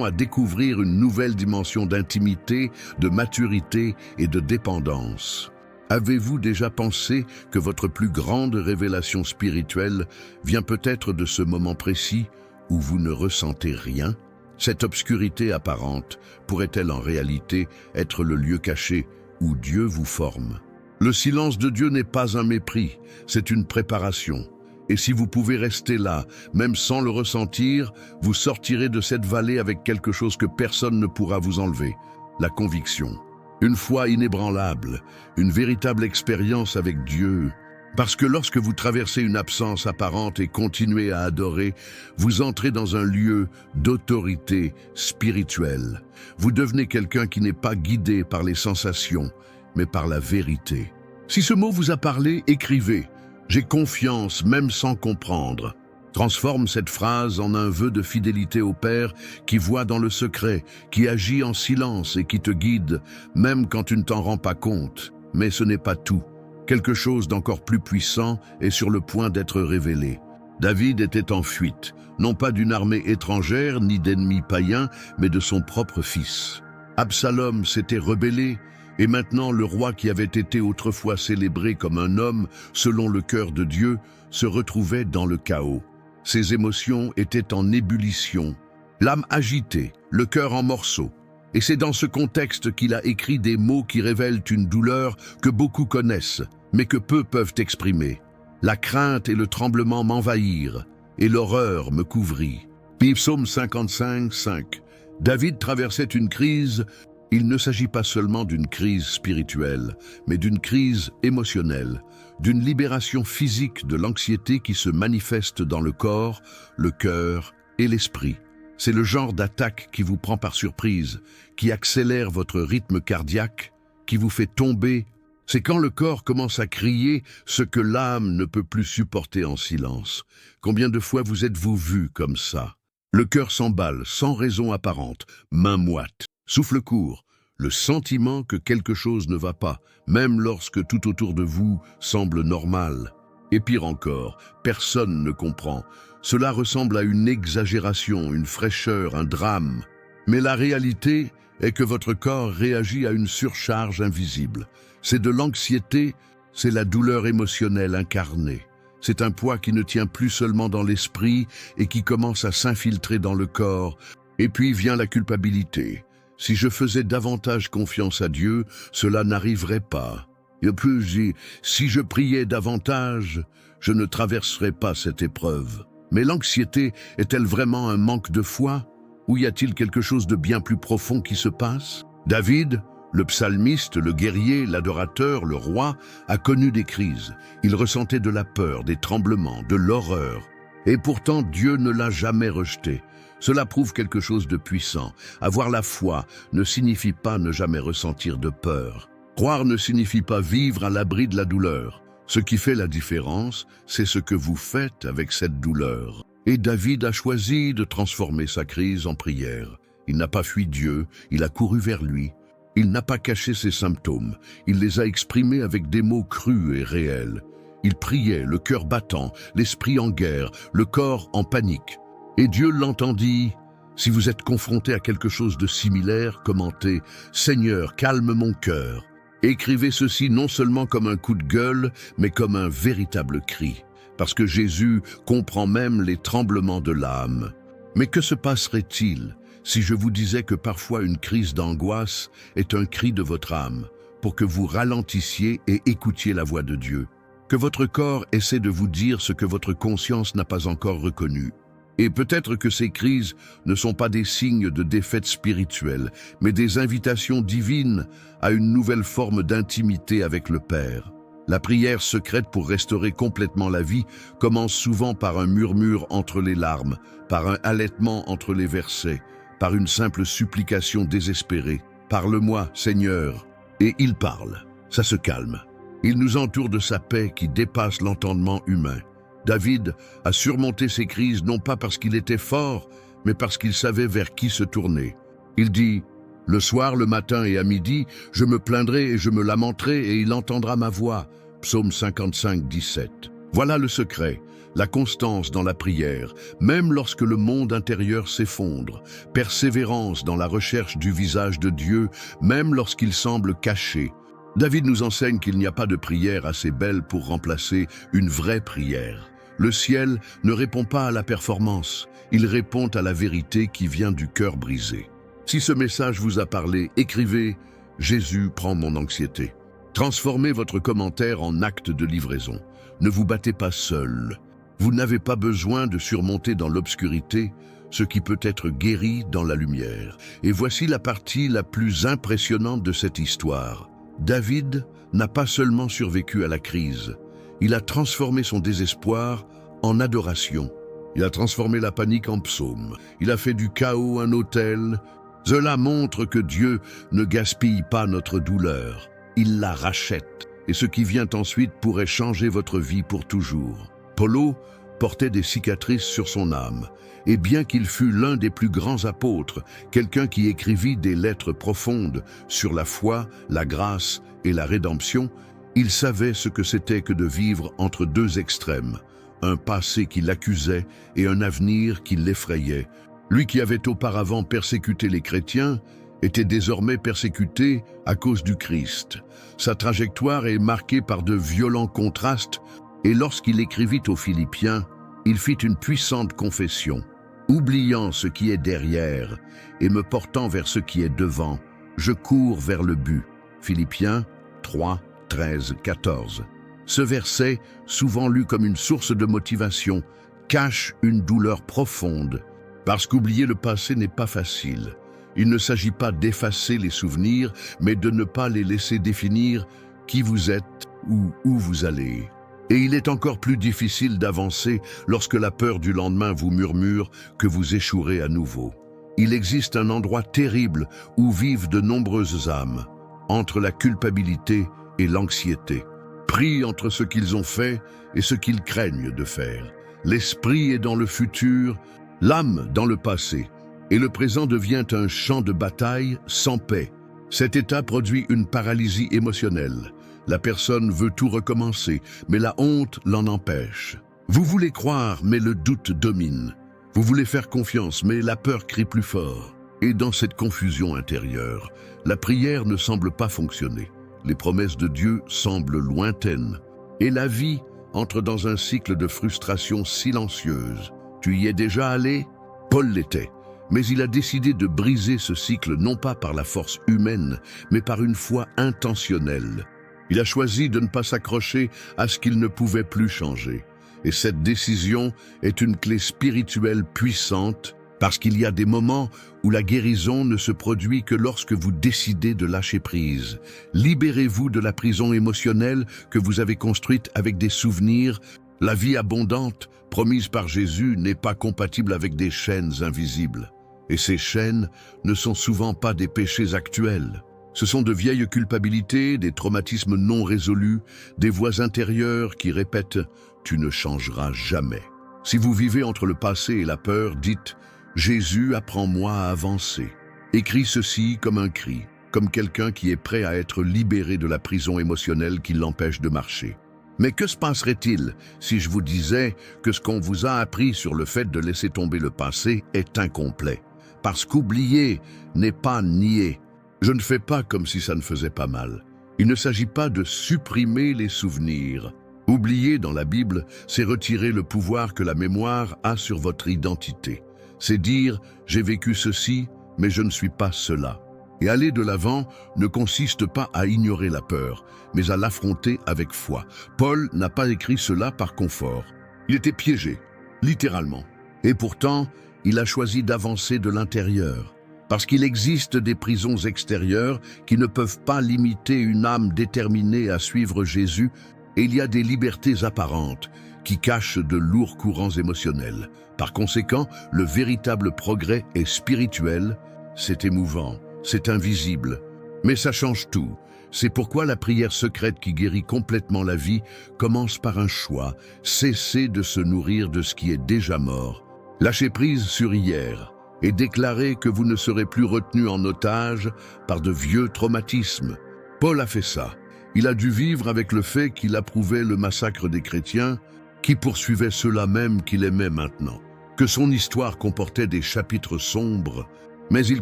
à découvrir une nouvelle dimension d'intimité, de maturité et de dépendance. Avez-vous déjà pensé que votre plus grande révélation spirituelle vient peut-être de ce moment précis où vous ne ressentez rien? Cette obscurité apparente pourrait-elle en réalité être le lieu caché où Dieu vous forme? Le silence de Dieu n'est pas un mépris, c'est une préparation. Et si vous pouvez rester là, même sans le ressentir, vous sortirez de cette vallée avec quelque chose que personne ne pourra vous enlever, la conviction. Une foi inébranlable, une véritable expérience avec Dieu. Parce que lorsque vous traversez une absence apparente et continuez à adorer, vous entrez dans un lieu d'autorité spirituelle. Vous devenez quelqu'un qui n'est pas guidé par les sensations, mais par la vérité. Si ce mot vous a parlé, écrivez « J'ai confiance même sans comprendre ». Transforme cette phrase en un vœu de fidélité au Père qui voit dans le secret, qui agit en silence et qui te guide, même quand tu ne t'en rends pas compte. Mais ce n'est pas tout. Quelque chose d'encore plus puissant est sur le point d'être révélé. David était en fuite, non pas d'une armée étrangère ni d'ennemis païens, mais de son propre fils. Absalom s'était rebellé, et maintenant le roi qui avait été autrefois célébré comme un homme, selon le cœur de Dieu, se retrouvait dans le chaos. Ses émotions étaient en ébullition, l'âme agitée, le cœur en morceaux. Et c'est dans ce contexte qu'il a écrit des mots qui révèlent une douleur que beaucoup connaissent, mais que peu peuvent exprimer. La crainte et le tremblement m'envahirent, et l'horreur me couvrit. Psaume 55, 5. David traversait une crise. Il ne s'agit pas seulement d'une crise spirituelle, mais d'une crise émotionnelle, d'une libération physique de l'anxiété qui se manifeste dans le corps, le cœur et l'esprit. C'est le genre d'attaque qui vous prend par surprise, qui accélère votre rythme cardiaque, qui vous fait tomber. C'est quand le corps commence à crier ce que l'âme ne peut plus supporter en silence. Combien de fois vous êtes-vous vu comme ça? Le cœur s'emballe, sans raison apparente, main moite, souffle court, le sentiment que quelque chose ne va pas, même lorsque tout autour de vous semble normal. Et pire encore, personne ne comprend. Cela ressemble à une exagération, une fraîcheur, un drame. Mais la réalité est que votre corps réagit à une surcharge invisible. C'est de l'anxiété, c'est la douleur émotionnelle incarnée. C'est un poids qui ne tient plus seulement dans l'esprit et qui commence à s'infiltrer dans le corps. Et puis vient la culpabilité. Si je faisais davantage confiance à Dieu, cela n'arriverait pas. Et plus, si je priais davantage, je ne traverserais pas cette épreuve. Mais l'anxiété est-elle vraiment un manque de foi? Ou y a-t-il quelque chose de bien plus profond qui se passe? David, le psalmiste, le guerrier, l'adorateur, le roi, a connu des crises. Il ressentait de la peur, des tremblements, de l'horreur. Et pourtant, Dieu ne l'a jamais rejeté. Cela prouve quelque chose de puissant. Avoir la foi ne signifie pas ne jamais ressentir de peur. Croire ne signifie pas vivre à l'abri de la douleur. Ce qui fait la différence, c'est ce que vous faites avec cette douleur. Et David a choisi de transformer sa crise en prière. Il n'a pas fui Dieu, il a couru vers lui. Il n'a pas caché ses symptômes, il les a exprimés avec des mots crus et réels. Il priait, le cœur battant, l'esprit en guerre, le corps en panique. Et Dieu l'entendit. Si vous êtes confronté à quelque chose de similaire, commentez « Seigneur, calme mon cœur ». Écrivez ceci non seulement comme un coup de gueule, mais comme un véritable cri. Parce que Jésus comprend même les tremblements de l'âme. Mais que se passerait-il si je vous disais que parfois une crise d'angoisse est un cri de votre âme, pour que vous ralentissiez et écoutiez la voix de Dieu? Que votre corps essaie de vous dire ce que votre conscience n'a pas encore reconnu. Et peut-être que ces crises ne sont pas des signes de défaite spirituelle, mais des invitations divines à une nouvelle forme d'intimité avec le Père. La prière secrète pour restaurer complètement la vie commence souvent par un murmure entre les larmes, par un halètement entre les versets, par une simple supplication désespérée. « Parle-moi, Seigneur !» Et il parle. Ça se calme. Il nous entoure de sa paix qui dépasse l'entendement humain. David a surmonté ses crises non pas parce qu'il était fort, mais parce qu'il savait vers qui se tourner. Il dit « Le soir, le matin et à midi, je me plaindrai et je me lamenterai et il entendra ma voix. » Psaume 55, 17. Voilà le secret, la constance dans la prière, même lorsque le monde intérieur s'effondre, persévérance dans la recherche du visage de Dieu, même lorsqu'il semble caché. David nous enseigne qu'il n'y a pas de prière assez belle pour remplacer une vraie prière. Le ciel ne répond pas à la performance, il répond à la vérité qui vient du cœur brisé. Si ce message vous a parlé, écrivez « Jésus prend mon anxiété ». Transformez votre commentaire en acte de livraison. Ne vous battez pas seul. Vous n'avez pas besoin de surmonter dans l'obscurité ce qui peut être guéri dans la lumière. Et voici la partie la plus impressionnante de cette histoire. David n'a pas seulement survécu à la crise, il a transformé son désespoir en adoration. Il a transformé la panique en psaume. Il a fait du chaos un autel. Cela montre que Dieu ne gaspille pas notre douleur. Il la rachète. Et ce qui vient ensuite pourrait changer votre vie pour toujours. Paulo portait des cicatrices sur son âme. Et bien qu'il fût l'un des plus grands apôtres, quelqu'un qui écrivit des lettres profondes sur la foi, la grâce et la rédemption, il savait ce que c'était que de vivre entre deux extrêmes, un passé qui l'accusait et un avenir qui l'effrayait. Lui qui avait auparavant persécuté les chrétiens était désormais persécuté à cause du Christ. Sa trajectoire est marquée par de violents contrastes et lorsqu'il écrivit aux Philippiens, il fit une puissante confession. Oubliant ce qui est derrière et me portant vers ce qui est devant, je cours vers le but. Philippiens 3, 13, 14. Ce verset, souvent lu comme une source de motivation, cache une douleur profonde. Parce qu'oublier le passé n'est pas facile. Il ne s'agit pas d'effacer les souvenirs, mais de ne pas les laisser définir qui vous êtes ou où vous allez. Et il est encore plus difficile d'avancer lorsque la peur du lendemain vous murmure que vous échouerez à nouveau. Il existe un endroit terrible où vivent de nombreuses âmes, entre la culpabilité et l'anxiété, pris entre ce qu'ils ont fait et ce qu'ils craignent de faire. L'esprit est dans le futur, l'âme dans le passé, et le présent devient un champ de bataille sans paix. Cet état produit une paralysie émotionnelle. La personne veut tout recommencer, mais la honte l'en empêche. Vous voulez croire, mais le doute domine. Vous voulez faire confiance, mais la peur crie plus fort. Et dans cette confusion intérieure, la prière ne semble pas fonctionner. Les promesses de Dieu semblent lointaines. Et la vie entre dans un cycle de frustration silencieuse. Tu y es déjà allé? Paul l'était. Mais il a décidé de briser ce cycle non pas par la force humaine, mais par une foi intentionnelle. Il a choisi de ne pas s'accrocher à ce qu'il ne pouvait plus changer. Et cette décision est une clé spirituelle puissante parce qu'il y a des moments où la guérison ne se produit que lorsque vous décidez de lâcher prise. Libérez-vous de la prison émotionnelle que vous avez construite avec des souvenirs. La vie abondante, promise par Jésus, n'est pas compatible avec des chaînes invisibles. Et ces chaînes ne sont souvent pas des péchés actuels. Ce sont de vieilles culpabilités, des traumatismes non résolus, des voix intérieures qui répètent « Tu ne changeras jamais ». Si vous vivez entre le passé et la peur, dites « Jésus, apprends-moi à avancer ». Écris ceci comme un cri, comme quelqu'un qui est prêt à être libéré de la prison émotionnelle qui l'empêche de marcher. Mais que se passerait-il si je vous disais que ce qu'on vous a appris sur le fait de laisser tomber le passé est incomplet? Parce qu'oublier n'est pas nier. Je ne fais pas comme si ça ne faisait pas mal. Il ne s'agit pas de supprimer les souvenirs. Oublier dans la Bible, c'est retirer le pouvoir que la mémoire a sur votre identité. C'est dire « j'ai vécu ceci, mais je ne suis pas cela ». Et aller de l'avant ne consiste pas à ignorer la peur, mais à l'affronter avec foi. Paul n'a pas écrit cela par confort. Il était piégé, littéralement. Et pourtant, il a choisi d'avancer de l'intérieur. Parce qu'il existe des prisons extérieures qui ne peuvent pas limiter une âme déterminée à suivre Jésus, et il y a des libertés apparentes qui cachent de lourds courants émotionnels. Par conséquent, le véritable progrès est spirituel, c'est émouvant, c'est invisible, mais ça change tout. C'est pourquoi la prière secrète qui guérit complètement la vie commence par un choix, cesser de se nourrir de ce qui est déjà mort. Lâchez prise sur hier et déclarez que vous ne serez plus retenu en otage par de vieux traumatismes. Paul a fait ça. Il a dû vivre avec le fait qu'il approuvait le massacre des chrétiens qui poursuivaient ceux-là même qu'il aimait maintenant. Que son histoire comportait des chapitres sombres, mais il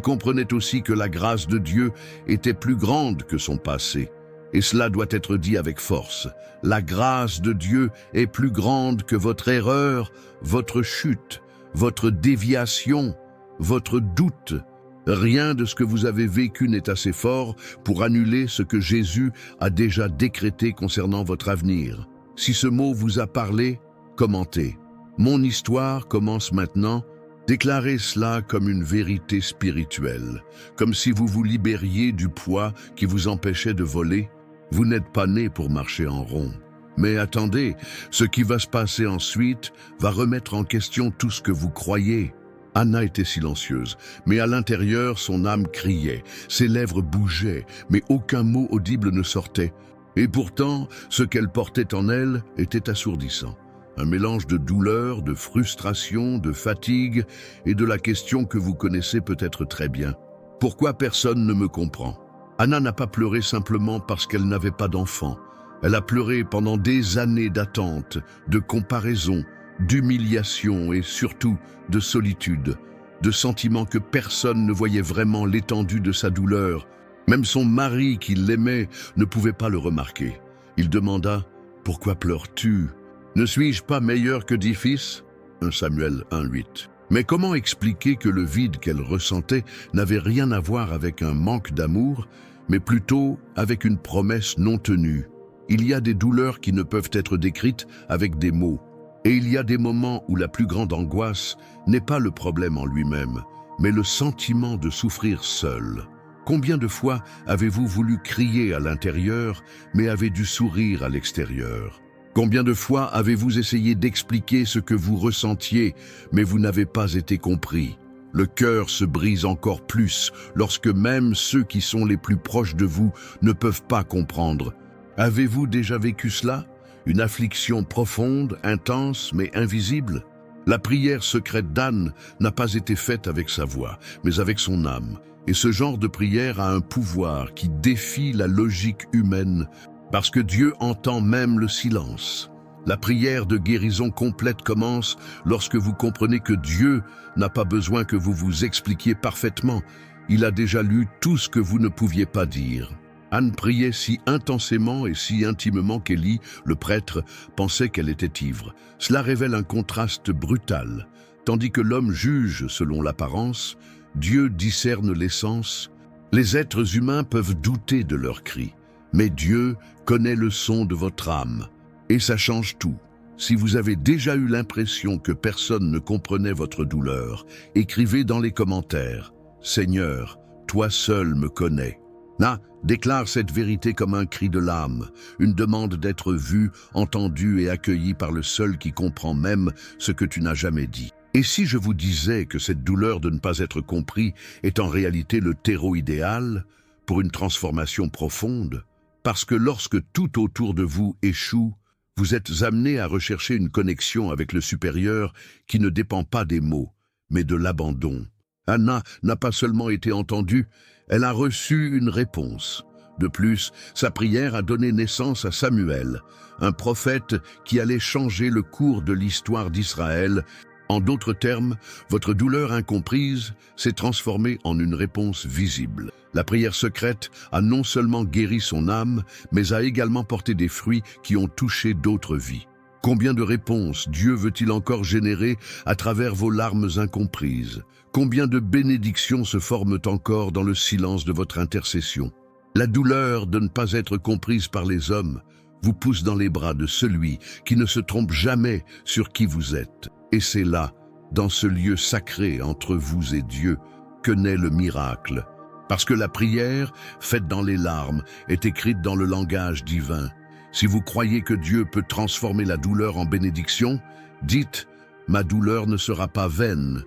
comprenait aussi que la grâce de Dieu était plus grande que son passé. Et cela doit être dit avec force. La grâce de Dieu est plus grande que votre erreur, votre chute, votre déviation, votre doute. Rien de ce que vous avez vécu n'est assez fort pour annuler ce que Jésus a déjà décrété concernant votre avenir. Si ce mot vous a parlé, commentez. Mon histoire commence maintenant. Déclarez cela comme une vérité spirituelle, comme si vous vous libériez du poids qui vous empêchait de voler. Vous n'êtes pas né pour marcher en rond. Mais attendez, ce qui va se passer ensuite va remettre en question tout ce que vous croyez. Anna était silencieuse, mais à l'intérieur, son âme criait, ses lèvres bougeaient, mais aucun mot audible ne sortait. Et pourtant, ce qu'elle portait en elle était assourdissant. Un mélange de douleur, de frustration, de fatigue et de la question que vous connaissez peut-être très bien. Pourquoi personne ne me comprend? Anna n'a pas pleuré simplement parce qu'elle n'avait pas d'enfant. Elle a pleuré pendant des années d'attente, de comparaison, d'humiliation et surtout de solitude, de sentiments que personne ne voyait vraiment l'étendue de sa douleur. Même son mari, qui l'aimait, ne pouvait pas le remarquer. Il demanda « Pourquoi pleures-tu ? Ne suis-je pas meilleur que 10 fils ?» 1 Samuel 1,8. Mais comment expliquer que le vide qu'elle ressentait n'avait rien à voir avec un manque d'amour, mais plutôt avec une promesse non tenue? Il y a des douleurs qui ne peuvent être décrites avec des mots. Et il y a des moments où la plus grande angoisse n'est pas le problème en lui-même, mais le sentiment de souffrir seul. Combien de fois avez-vous voulu crier à l'intérieur, mais avez dû sourire à l'extérieur? Combien de fois avez-vous essayé d'expliquer ce que vous ressentiez, mais vous n'avez pas été compris? Le cœur se brise encore plus lorsque même ceux qui sont les plus proches de vous ne peuvent pas comprendre. Avez-vous déjà vécu cela? Une affliction profonde, intense, mais invisible? La prière secrète d'Anne n'a pas été faite avec sa voix, mais avec son âme. Et ce genre de prière a un pouvoir qui défie la logique humaine, parce que Dieu entend même le silence. La prière de guérison complète commence lorsque vous comprenez que Dieu n'a pas besoin que vous vous expliquiez parfaitement. Il a déjà lu tout ce que vous ne pouviez pas dire. Anne priait si intensément et si intimement qu'Élie, le prêtre, pensait qu'elle était ivre. Cela révèle un contraste brutal. Tandis que l'homme juge selon l'apparence, Dieu discerne l'essence. Les êtres humains peuvent douter de leurs cris, mais Dieu connaît le son de votre âme. Et ça change tout. Si vous avez déjà eu l'impression que personne ne comprenait votre douleur, écrivez dans les commentaires « Seigneur, toi seul me connais ». Déclare cette vérité comme un cri de l'âme, une demande d'être vu, entendu et accueilli par le seul qui comprend même ce que tu n'as jamais dit. Et si je vous disais que cette douleur de ne pas être compris est en réalité le terreau idéal pour une transformation profonde? Parce que lorsque tout autour de vous échoue, vous êtes amené à rechercher une connexion avec le supérieur qui ne dépend pas des mots, mais de l'abandon. Anna n'a pas seulement été entendue, elle a reçu une réponse. De plus, sa prière a donné naissance à Samuel, un prophète qui allait changer le cours de l'histoire d'Israël. En d'autres termes, votre douleur incomprise s'est transformée en une réponse visible. La prière secrète a non seulement guéri son âme, mais a également porté des fruits qui ont touché d'autres vies. Combien de réponses Dieu veut-il encore générer à travers vos larmes incomprises? Combien de bénédictions se forment encore dans le silence de votre intercession? La douleur de ne pas être comprise par les hommes vous pousse dans les bras de celui qui ne se trompe jamais sur qui vous êtes. Et c'est là, dans ce lieu sacré entre vous et Dieu, que naît le miracle. Parce que la prière, faite dans les larmes, est écrite dans le langage divin. Si vous croyez que Dieu peut transformer la douleur en bénédiction, dites « Ma douleur ne sera pas vaine ».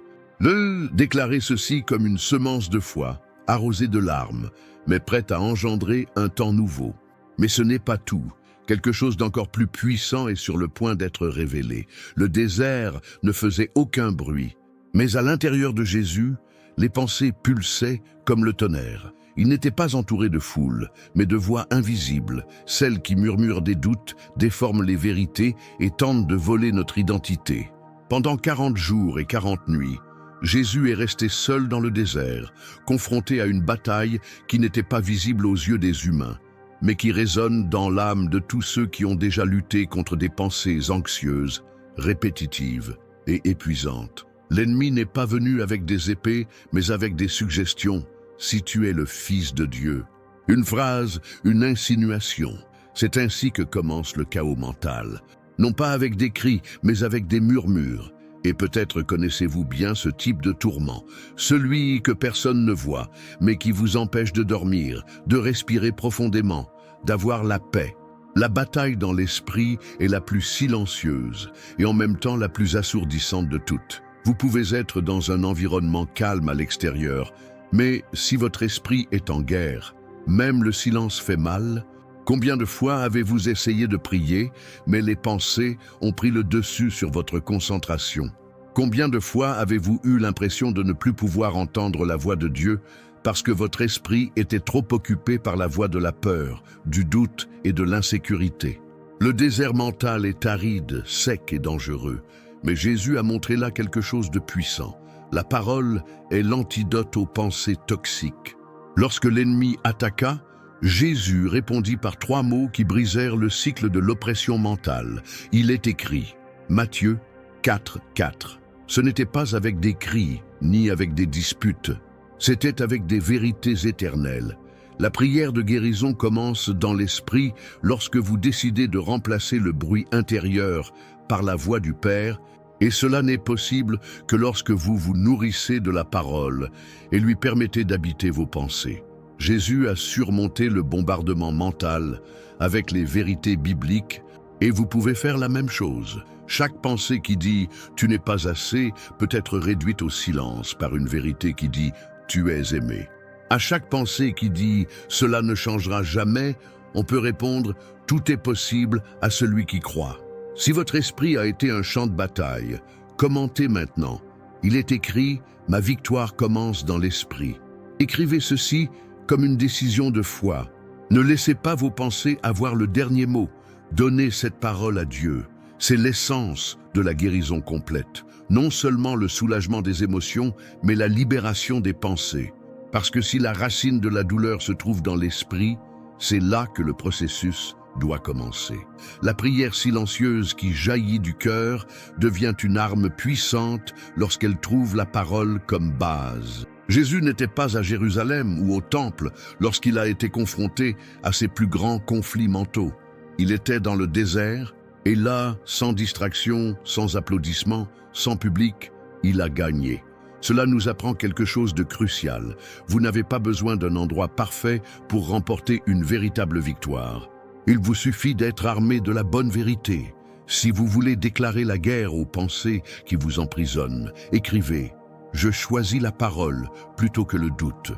Déclarez ceci comme une semence de foi, arrosée de larmes, mais prête à engendrer un temps nouveau. Mais ce n'est pas tout. Quelque chose d'encore plus puissant est sur le point d'être révélé. Le désert ne faisait aucun bruit, mais à l'intérieur de Jésus, les pensées pulsaient comme le tonnerre. Il n'était pas entouré de foule, mais de voix invisibles, celles qui murmurent des doutes, déforment les vérités et tentent de voler notre identité. Pendant 40 jours et 40 nuits, Jésus est resté seul dans le désert, confronté à une bataille qui n'était pas visible aux yeux des humains, mais qui résonne dans l'âme de tous ceux qui ont déjà lutté contre des pensées anxieuses, répétitives et épuisantes. L'ennemi n'est pas venu avec des épées, mais avec des suggestions. Si tu es le Fils de Dieu. Une phrase, une insinuation. C'est ainsi que commence le chaos mental. Non pas avec des cris, mais avec des murmures. Et peut-être connaissez-vous bien ce type de tourment, celui que personne ne voit, mais qui vous empêche de dormir, de respirer profondément, d'avoir la paix. La bataille dans l'esprit est la plus silencieuse et en même temps la plus assourdissante de toutes. Vous pouvez être dans un environnement calme à l'extérieur, mais si votre esprit est en guerre, même le silence fait mal. Combien de fois avez-vous essayé de prier, mais les pensées ont pris le dessus sur votre concentration? Combien de fois avez-vous eu l'impression de ne plus pouvoir entendre la voix de Dieu parce que votre esprit était trop occupé par la voix de la peur, du doute et de l'insécurité? Le désert mental est aride, sec et dangereux, mais Jésus a montré là quelque chose de puissant. La parole est l'antidote aux pensées toxiques. Lorsque l'ennemi attaqua, Jésus répondit par 3 mots qui brisèrent le cycle de l'oppression mentale. Il est écrit, Matthieu 4, 4. Ce n'était pas avec des cris, ni avec des disputes. C'était avec des vérités éternelles. La prière de guérison commence dans l'esprit lorsque vous décidez de remplacer le bruit intérieur par la voix du Père. Et cela n'est possible que lorsque vous vous nourrissez de la parole et lui permettez d'habiter vos pensées. Jésus a surmonté le bombardement mental avec les vérités bibliques, Et vous pouvez faire la même chose. Chaque pensée qui dit « tu n'es pas assez » peut être réduite au silence par une vérité qui dit « tu es aimé ». À chaque pensée qui dit « cela ne changera jamais », on peut répondre « tout est possible à celui qui croit ». Si votre esprit a été un champ de bataille, commentez maintenant. Il est écrit « ma victoire commence dans l'esprit ». Écrivez ceci comme une décision de foi. Ne laissez pas vos pensées avoir le dernier mot. Donnez cette parole à Dieu. C'est l'essence de la guérison complète. Non seulement le soulagement des émotions, mais la libération des pensées. Parce que si la racine de la douleur se trouve dans l'esprit, c'est là que le processus doit commencer. La prière silencieuse qui jaillit du cœur devient une arme puissante lorsqu'elle trouve la parole comme base. Jésus n'était pas à Jérusalem ou au temple lorsqu'il a été confronté à ses plus grands conflits mentaux. Il était dans le désert, et là, sans distraction, sans applaudissements, sans public, il a gagné. Cela nous apprend quelque chose de crucial. Vous n'avez pas besoin d'un endroit parfait pour remporter une véritable victoire. Il vous suffit d'être armé de la bonne vérité. Si vous voulez déclarer la guerre aux pensées qui vous emprisonnent, écrivez « Je choisis la parole plutôt que le doute ».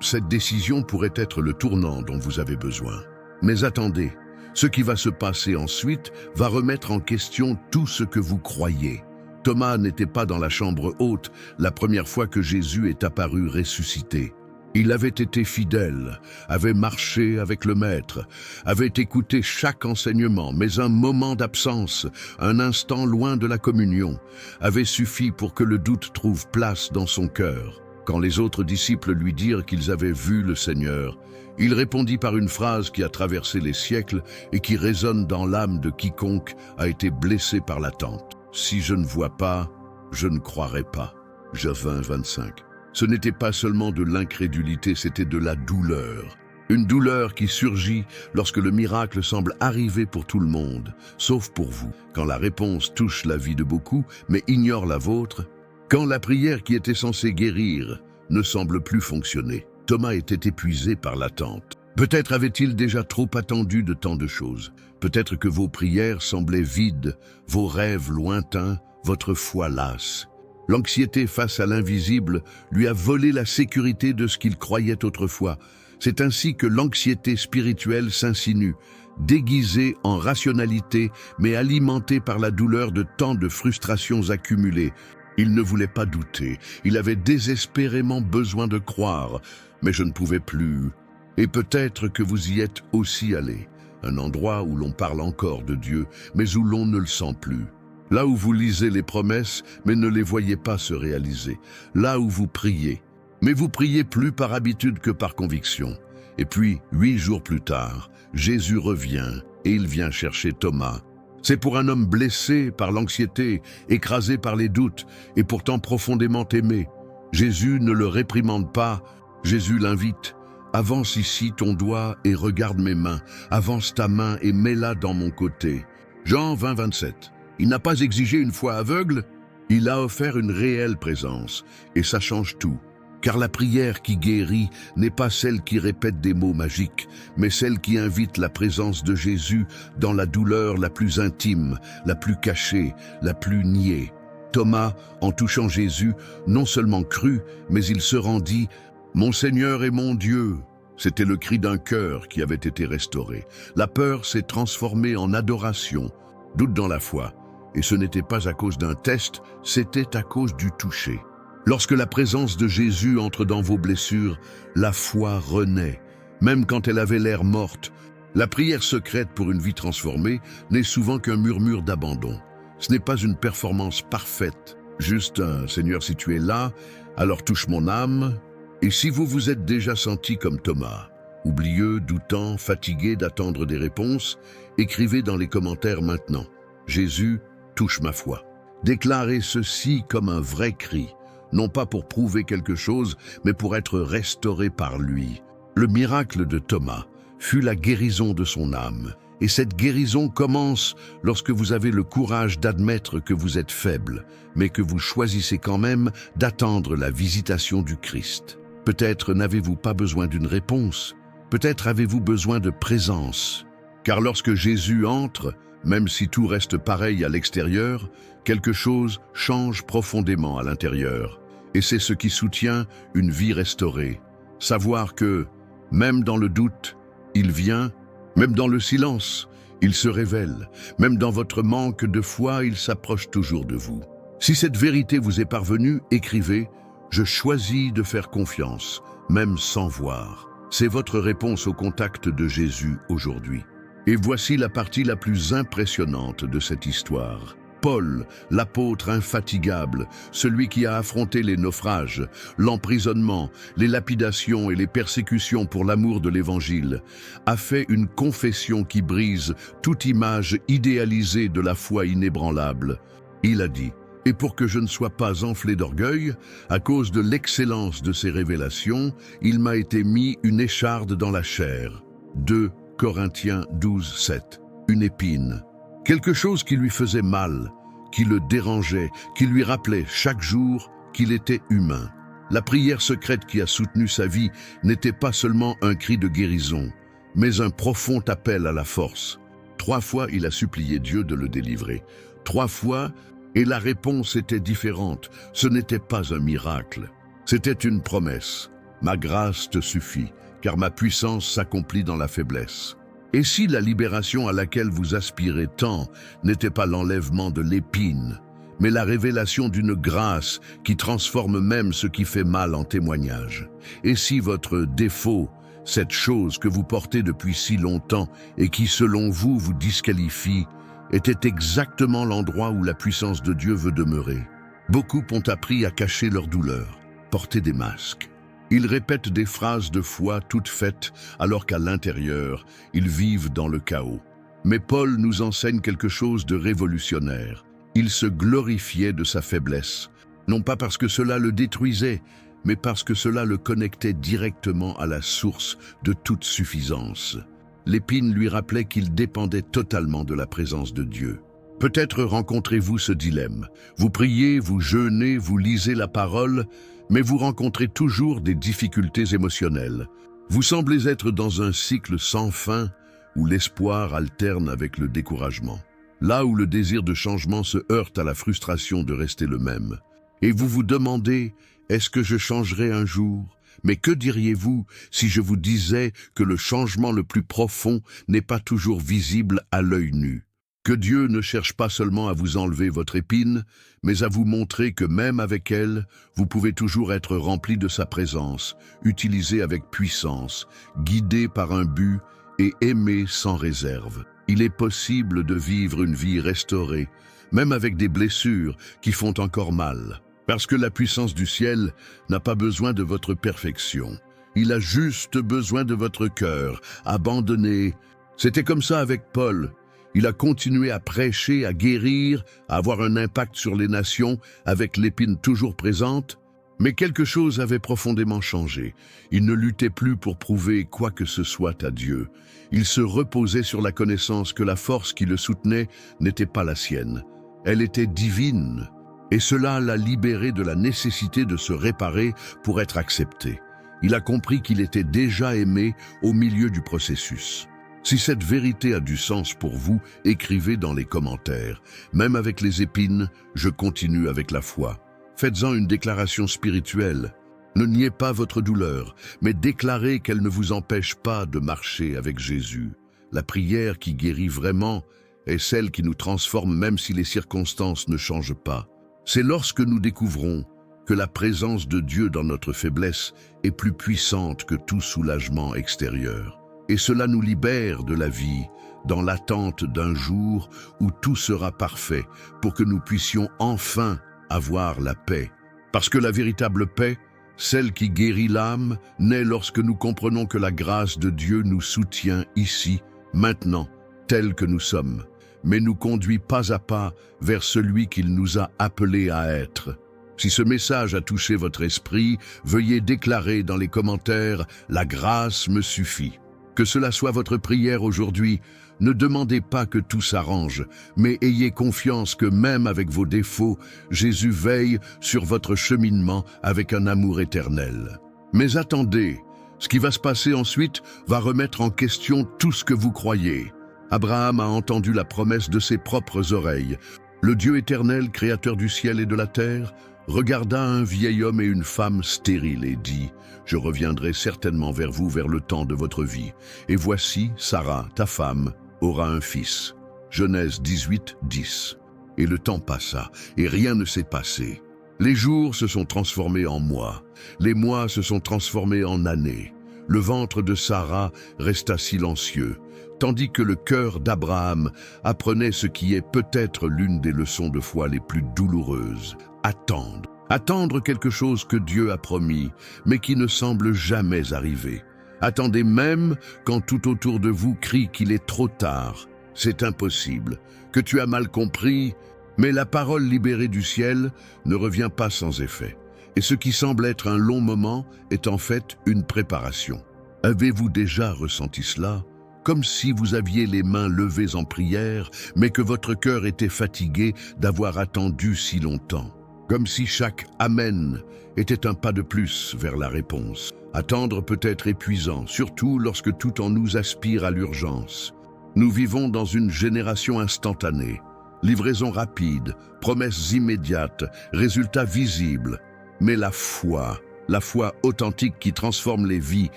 Cette décision pourrait être le tournant dont vous avez besoin. Mais attendez, ce qui va se passer ensuite va remettre en question tout ce que vous croyez. Thomas n'était pas dans la chambre haute la première fois que Jésus est apparu ressuscité. Il avait été fidèle, avait marché avec le Maître, avait écouté chaque enseignement, mais un moment d'absence, un instant loin de la communion, avait suffi pour que le doute trouve place dans son cœur. Quand les autres disciples lui dirent qu'ils avaient vu le Seigneur, il répondit par une phrase qui a traversé les siècles et qui résonne dans l'âme de quiconque a été blessé par l'attente. « Si je ne vois pas, je ne croirai pas » Jean 20:25. Ce n'était pas seulement de l'incrédulité, c'était de la douleur. Une douleur qui surgit lorsque le miracle semble arriver pour tout le monde, sauf pour vous. Quand la réponse touche la vie de beaucoup, mais ignore la vôtre. Quand la prière qui était censée guérir ne semble plus fonctionner. Thomas était épuisé par l'attente. Peut-être avait-il déjà trop attendu de tant de choses. Peut-être que vos prières semblaient vides, vos rêves lointains, votre foi lasse. L'anxiété face à l'invisible lui a volé la sécurité de ce qu'il croyait autrefois. C'est ainsi que l'anxiété spirituelle s'insinue, déguisée en rationalité, mais alimentée par la douleur de tant de frustrations accumulées. Il ne voulait pas douter, il avait désespérément besoin de croire, mais je ne pouvais plus. Et peut-être que vous y êtes aussi allé, un endroit où l'on parle encore de Dieu, mais où l'on ne le sent plus. Là où vous lisez les promesses, mais ne les voyez pas se réaliser. Là où vous priez, mais vous priez plus par habitude que par conviction. Et puis, 8 jours plus tard, Jésus revient et il vient chercher Thomas. C'est pour un homme blessé par l'anxiété, écrasé par les doutes et pourtant profondément aimé. Jésus ne le réprimande pas, Jésus l'invite. Avance ici ton doigt et regarde mes mains. Avance ta main et mets-la dans mon côté. Jean 20:27. Il n'a pas exigé une foi aveugle, il a offert une réelle présence. Et ça change tout. Car la prière qui guérit n'est pas celle qui répète des mots magiques, mais celle qui invite la présence de Jésus dans la douleur la plus intime, la plus cachée, la plus niée. Thomas, en touchant Jésus, non seulement crut, mais il se rendit « Mon Seigneur et mon Dieu ». C'était le cri d'un cœur qui avait été restauré. La peur s'est transformée en adoration, doute dans la foi. Et ce n'était pas à cause d'un test, c'était à cause du toucher. Lorsque la présence de Jésus entre dans vos blessures, la foi renaît, même quand elle avait l'air morte. La prière secrète pour une vie transformée n'est souvent qu'un murmure d'abandon. Ce n'est pas une performance parfaite, juste un « Seigneur, si tu es là, alors touche mon âme ». Et si vous vous êtes déjà senti comme Thomas, oublieux, doutant, fatigué d'attendre des réponses, écrivez dans les commentaires maintenant « Jésus, touche ma foi ». Déclarez ceci comme un vrai cri, non pas pour prouver quelque chose, mais pour être restauré par lui. Le miracle de Thomas fut la guérison de son âme. Et cette guérison commence lorsque vous avez le courage d'admettre que vous êtes faible, mais que vous choisissez quand même d'attendre la visitation du Christ. Peut-être n'avez-vous pas besoin d'une réponse, peut-être avez-vous besoin de présence. Car lorsque Jésus entre, même si tout reste pareil à l'extérieur, quelque chose change profondément à l'intérieur. Et c'est ce qui soutient une vie restaurée. Savoir que, même dans le doute, il vient, même dans le silence, il se révèle, même dans votre manque de foi, il s'approche toujours de vous. Si cette vérité vous est parvenue, écrivez « Je choisis de faire confiance, même sans voir ». C'est votre réponse au contact de Jésus aujourd'hui. Et voici la partie la plus impressionnante de cette histoire. Paul, l'apôtre infatigable, celui qui a affronté les naufrages, l'emprisonnement, les lapidations et les persécutions pour l'amour de l'Évangile, a fait une confession qui brise toute image idéalisée de la foi inébranlable. Il a dit « Et pour que je ne sois pas enflé d'orgueil, à cause de l'excellence de ses révélations, il m'a été mis une écharde dans la chair. » 2 Corinthiens 12, 7. Une épine. Quelque chose qui lui faisait mal, qui le dérangeait, qui lui rappelait chaque jour qu'il était humain. La prière secrète qui a soutenu sa vie n'était pas seulement un cri de guérison, mais un profond appel à la force. 3 fois, il a supplié Dieu de le délivrer. 3 fois, et la réponse était différente. Ce n'était pas un miracle. C'était une promesse. Ma grâce te suffit, car ma puissance s'accomplit dans la faiblesse. Et si la libération à laquelle vous aspirez tant n'était pas l'enlèvement de l'épine, mais la révélation d'une grâce qui transforme même ce qui fait mal en témoignage? Et si votre défaut, cette chose que vous portez depuis si longtemps et qui selon vous vous disqualifie, était exactement l'endroit où la puissance de Dieu veut demeurer? Beaucoup ont appris à cacher leur douleur, porter des masques. Ils répètent des phrases de foi toutes faites alors qu'à l'intérieur, ils vivent dans le chaos. Mais Paul nous enseigne quelque chose de révolutionnaire. Il se glorifiait de sa faiblesse, non pas parce que cela le détruisait, mais parce que cela le connectait directement à la source de toute suffisance. L'épine lui rappelait qu'il dépendait totalement de la présence de Dieu. Peut-être rencontrez-vous ce dilemme. Vous priez, vous jeûnez, vous lisez la parole, mais vous rencontrez toujours des difficultés émotionnelles. Vous semblez être dans un cycle sans fin où l'espoir alterne avec le découragement. Là où le désir de changement se heurte à la frustration de rester le même. Et vous vous demandez, est-ce que je changerai un jour? Mais que diriez-vous si je vous disais que le changement le plus profond n'est pas toujours visible à l'œil nu? Que Dieu ne cherche pas seulement à vous enlever votre épine, mais à vous montrer que même avec elle, vous pouvez toujours être rempli de sa présence, utilisé avec puissance, guidé par un but et aimé sans réserve. Il est possible de vivre une vie restaurée, même avec des blessures qui font encore mal. Parce que la puissance du ciel n'a pas besoin de votre perfection. Il a juste besoin de votre cœur, abandonné. C'était comme ça avec Paul. Il a continué à prêcher, à guérir, à avoir un impact sur les nations, avec l'épine toujours présente. Mais quelque chose avait profondément changé. Il ne luttait plus pour prouver quoi que ce soit à Dieu. Il se reposait sur la connaissance que la force qui le soutenait n'était pas la sienne. Elle était divine. Et cela l'a libéré de la nécessité de se réparer pour être accepté. Il a compris qu'il était déjà aimé au milieu du processus. Si cette vérité a du sens pour vous, écrivez dans les commentaires. Même avec les épines, je continue avec la foi. Faites-en une déclaration spirituelle. Ne niez pas votre douleur, mais déclarez qu'elle ne vous empêche pas de marcher avec Jésus. La prière qui guérit vraiment est celle qui nous transforme même si les circonstances ne changent pas. C'est lorsque nous découvrons que la présence de Dieu dans notre faiblesse est plus puissante que tout soulagement extérieur. Et cela nous libère de la vie, dans l'attente d'un jour où tout sera parfait, pour que nous puissions enfin avoir la paix. Parce que la véritable paix, celle qui guérit l'âme, naît lorsque nous comprenons que la grâce de Dieu nous soutient ici, maintenant, tels que nous sommes, mais nous conduit pas à pas vers celui qu'il nous a appelés à être. Si ce message a touché votre esprit, veuillez déclarer dans les commentaires « La grâce me suffit ». Que cela soit votre prière aujourd'hui, ne demandez pas que tout s'arrange, mais ayez confiance que même avec vos défauts, Jésus veille sur votre cheminement avec un amour éternel. Mais attendez, ce qui va se passer ensuite va remettre en question tout ce que vous croyez. Abraham a entendu la promesse de ses propres oreilles. Le Dieu éternel, créateur du ciel et de la terre, regarda un vieil homme et une femme stériles et dit, « Je reviendrai certainement vers vous vers le temps de votre vie. Et voici, Sarah, ta femme, aura un fils. » Genèse 18, 10. Et le temps passa, et rien ne s'est passé. Les jours se sont transformés en mois, les mois se sont transformés en années. Le ventre de Sarah resta silencieux, tandis que le cœur d'Abraham apprenait ce qui est peut-être l'une des leçons de foi les plus douloureuses. Attendre. Attendre quelque chose que Dieu a promis, mais qui ne semble jamais arriver. Attendez même quand tout autour de vous crie qu'il est trop tard. C'est impossible, que tu as mal compris, mais la parole libérée du ciel ne revient pas sans effet. Et ce qui semble être un long moment est en fait une préparation. Avez-vous déjà ressenti cela? Comme si vous aviez les mains levées en prière, mais que votre cœur était fatigué d'avoir attendu si longtemps. Comme si chaque « Amen » était un pas de plus vers la réponse. Attendre peut être épuisant, surtout lorsque tout en nous aspire à l'urgence. Nous vivons dans une génération instantanée. Livraison rapide, promesses immédiates, résultats visibles. Mais la foi authentique qui transforme les vies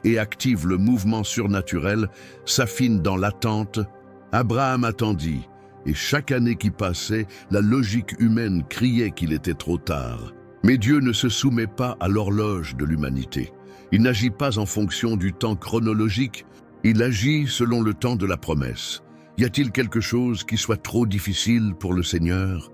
et active le mouvement surnaturel, s'affine dans l'attente. Abraham attendit, et chaque année qui passait, la logique humaine criait qu'il était trop tard. Mais Dieu ne se soumet pas à l'horloge de l'humanité. Il n'agit pas en fonction du temps chronologique, il agit selon le temps de la promesse. Y a-t-il quelque chose qui soit trop difficile pour le Seigneur?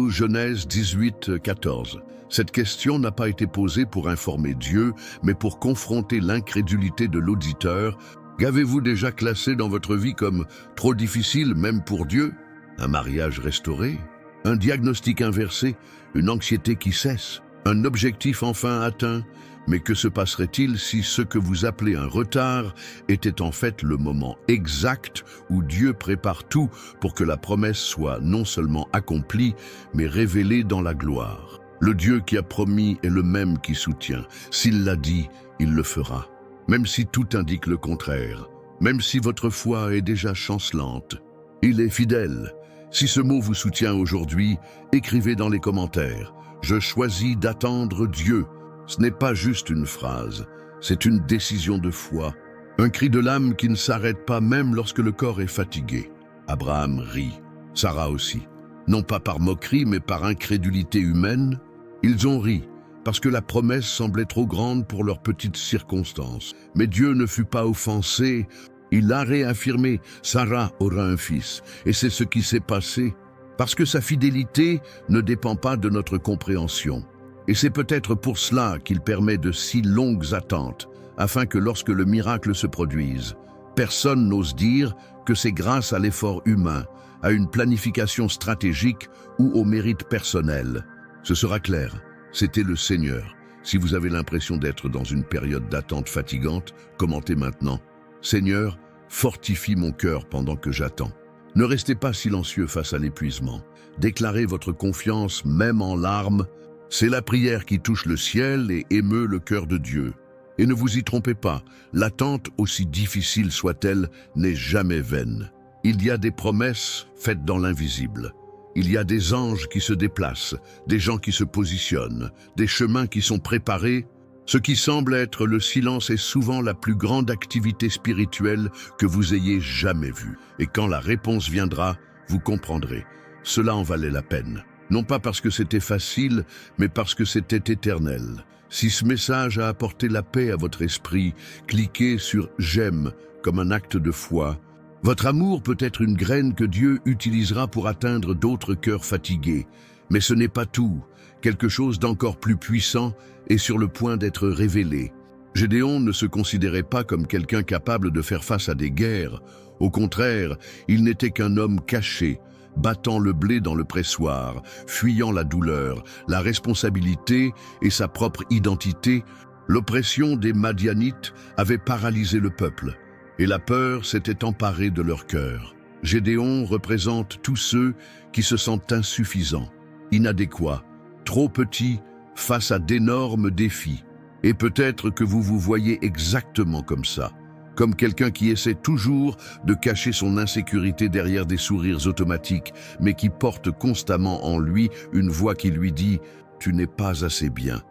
Genèse 18, 14. Cette question n'a pas été posée pour informer Dieu, mais pour confronter l'incrédulité de l'auditeur. Qu'avez-vous déjà classé dans votre vie comme trop difficile même pour Dieu? Un mariage restauré? Un diagnostic inversé? Une anxiété qui cesse? Un objectif enfin atteint? Mais que se passerait-il si ce que vous appelez un retard était en fait le moment exact où Dieu prépare tout pour que la promesse soit non seulement accomplie, mais révélée dans la gloire? Le Dieu qui a promis est le même qui soutient. S'il l'a dit, il le fera. Même si tout indique le contraire, même si votre foi est déjà chancelante, il est fidèle. Si ce mot vous soutient aujourd'hui, écrivez dans les commentaires « Je choisis d'attendre Dieu ». Ce n'est pas juste une phrase, c'est une décision de foi, un cri de l'âme qui ne s'arrête pas même lorsque le corps est fatigué. Abraham rit, Sarah aussi, non pas par moquerie mais par incrédulité humaine. Ils ont ri parce que la promesse semblait trop grande pour leurs petites circonstances. Mais Dieu ne fut pas offensé, il a réaffirmé « Sarah aura un fils » et c'est ce qui s'est passé, parce que sa fidélité ne dépend pas de notre compréhension. Et c'est peut-être pour cela qu'il permet de si longues attentes, afin que lorsque le miracle se produise, personne n'ose dire que c'est grâce à l'effort humain, à une planification stratégique ou au mérite personnel. Ce sera clair, c'était le Seigneur. Si vous avez l'impression d'être dans une période d'attente fatigante, commentez maintenant. Seigneur, fortifie mon cœur pendant que j'attends. Ne restez pas silencieux face à l'épuisement. Déclarez votre confiance même en larmes. C'est la prière qui touche le ciel et émeut le cœur de Dieu. Et ne vous y trompez pas, l'attente, aussi difficile soit-elle, n'est jamais vaine. Il y a des promesses faites dans l'invisible. Il y a des anges qui se déplacent, des gens qui se positionnent, des chemins qui sont préparés. Ce qui semble être le silence est souvent la plus grande activité spirituelle que vous ayez jamais vue. Et quand la réponse viendra, vous comprendrez. Cela en valait la peine. Non pas parce que c'était facile, mais parce que c'était éternel. Si ce message a apporté la paix à votre esprit, cliquez sur « J'aime » comme un acte de foi. Votre amour peut être une graine que Dieu utilisera pour atteindre d'autres cœurs fatigués. Mais ce n'est pas tout. Quelque chose d'encore plus puissant est sur le point d'être révélé. Gédéon ne se considérait pas comme quelqu'un capable de faire face à des guerres. Au contraire, il n'était qu'un homme caché, battant le blé dans le pressoir, fuyant la douleur, la responsabilité et sa propre identité. L'oppression des Madianites avait paralysé le peuple, et la peur s'était emparée de leur cœur. Gédéon représente tous ceux qui se sentent insuffisants, inadéquats, trop petits face à d'énormes défis. Et peut-être que vous vous voyez exactement comme ça. comme quelqu'un qui essaie toujours de cacher son insécurité derrière des sourires automatiques, mais qui porte constamment en lui une voix qui lui dit « Tu n'es pas assez bien ».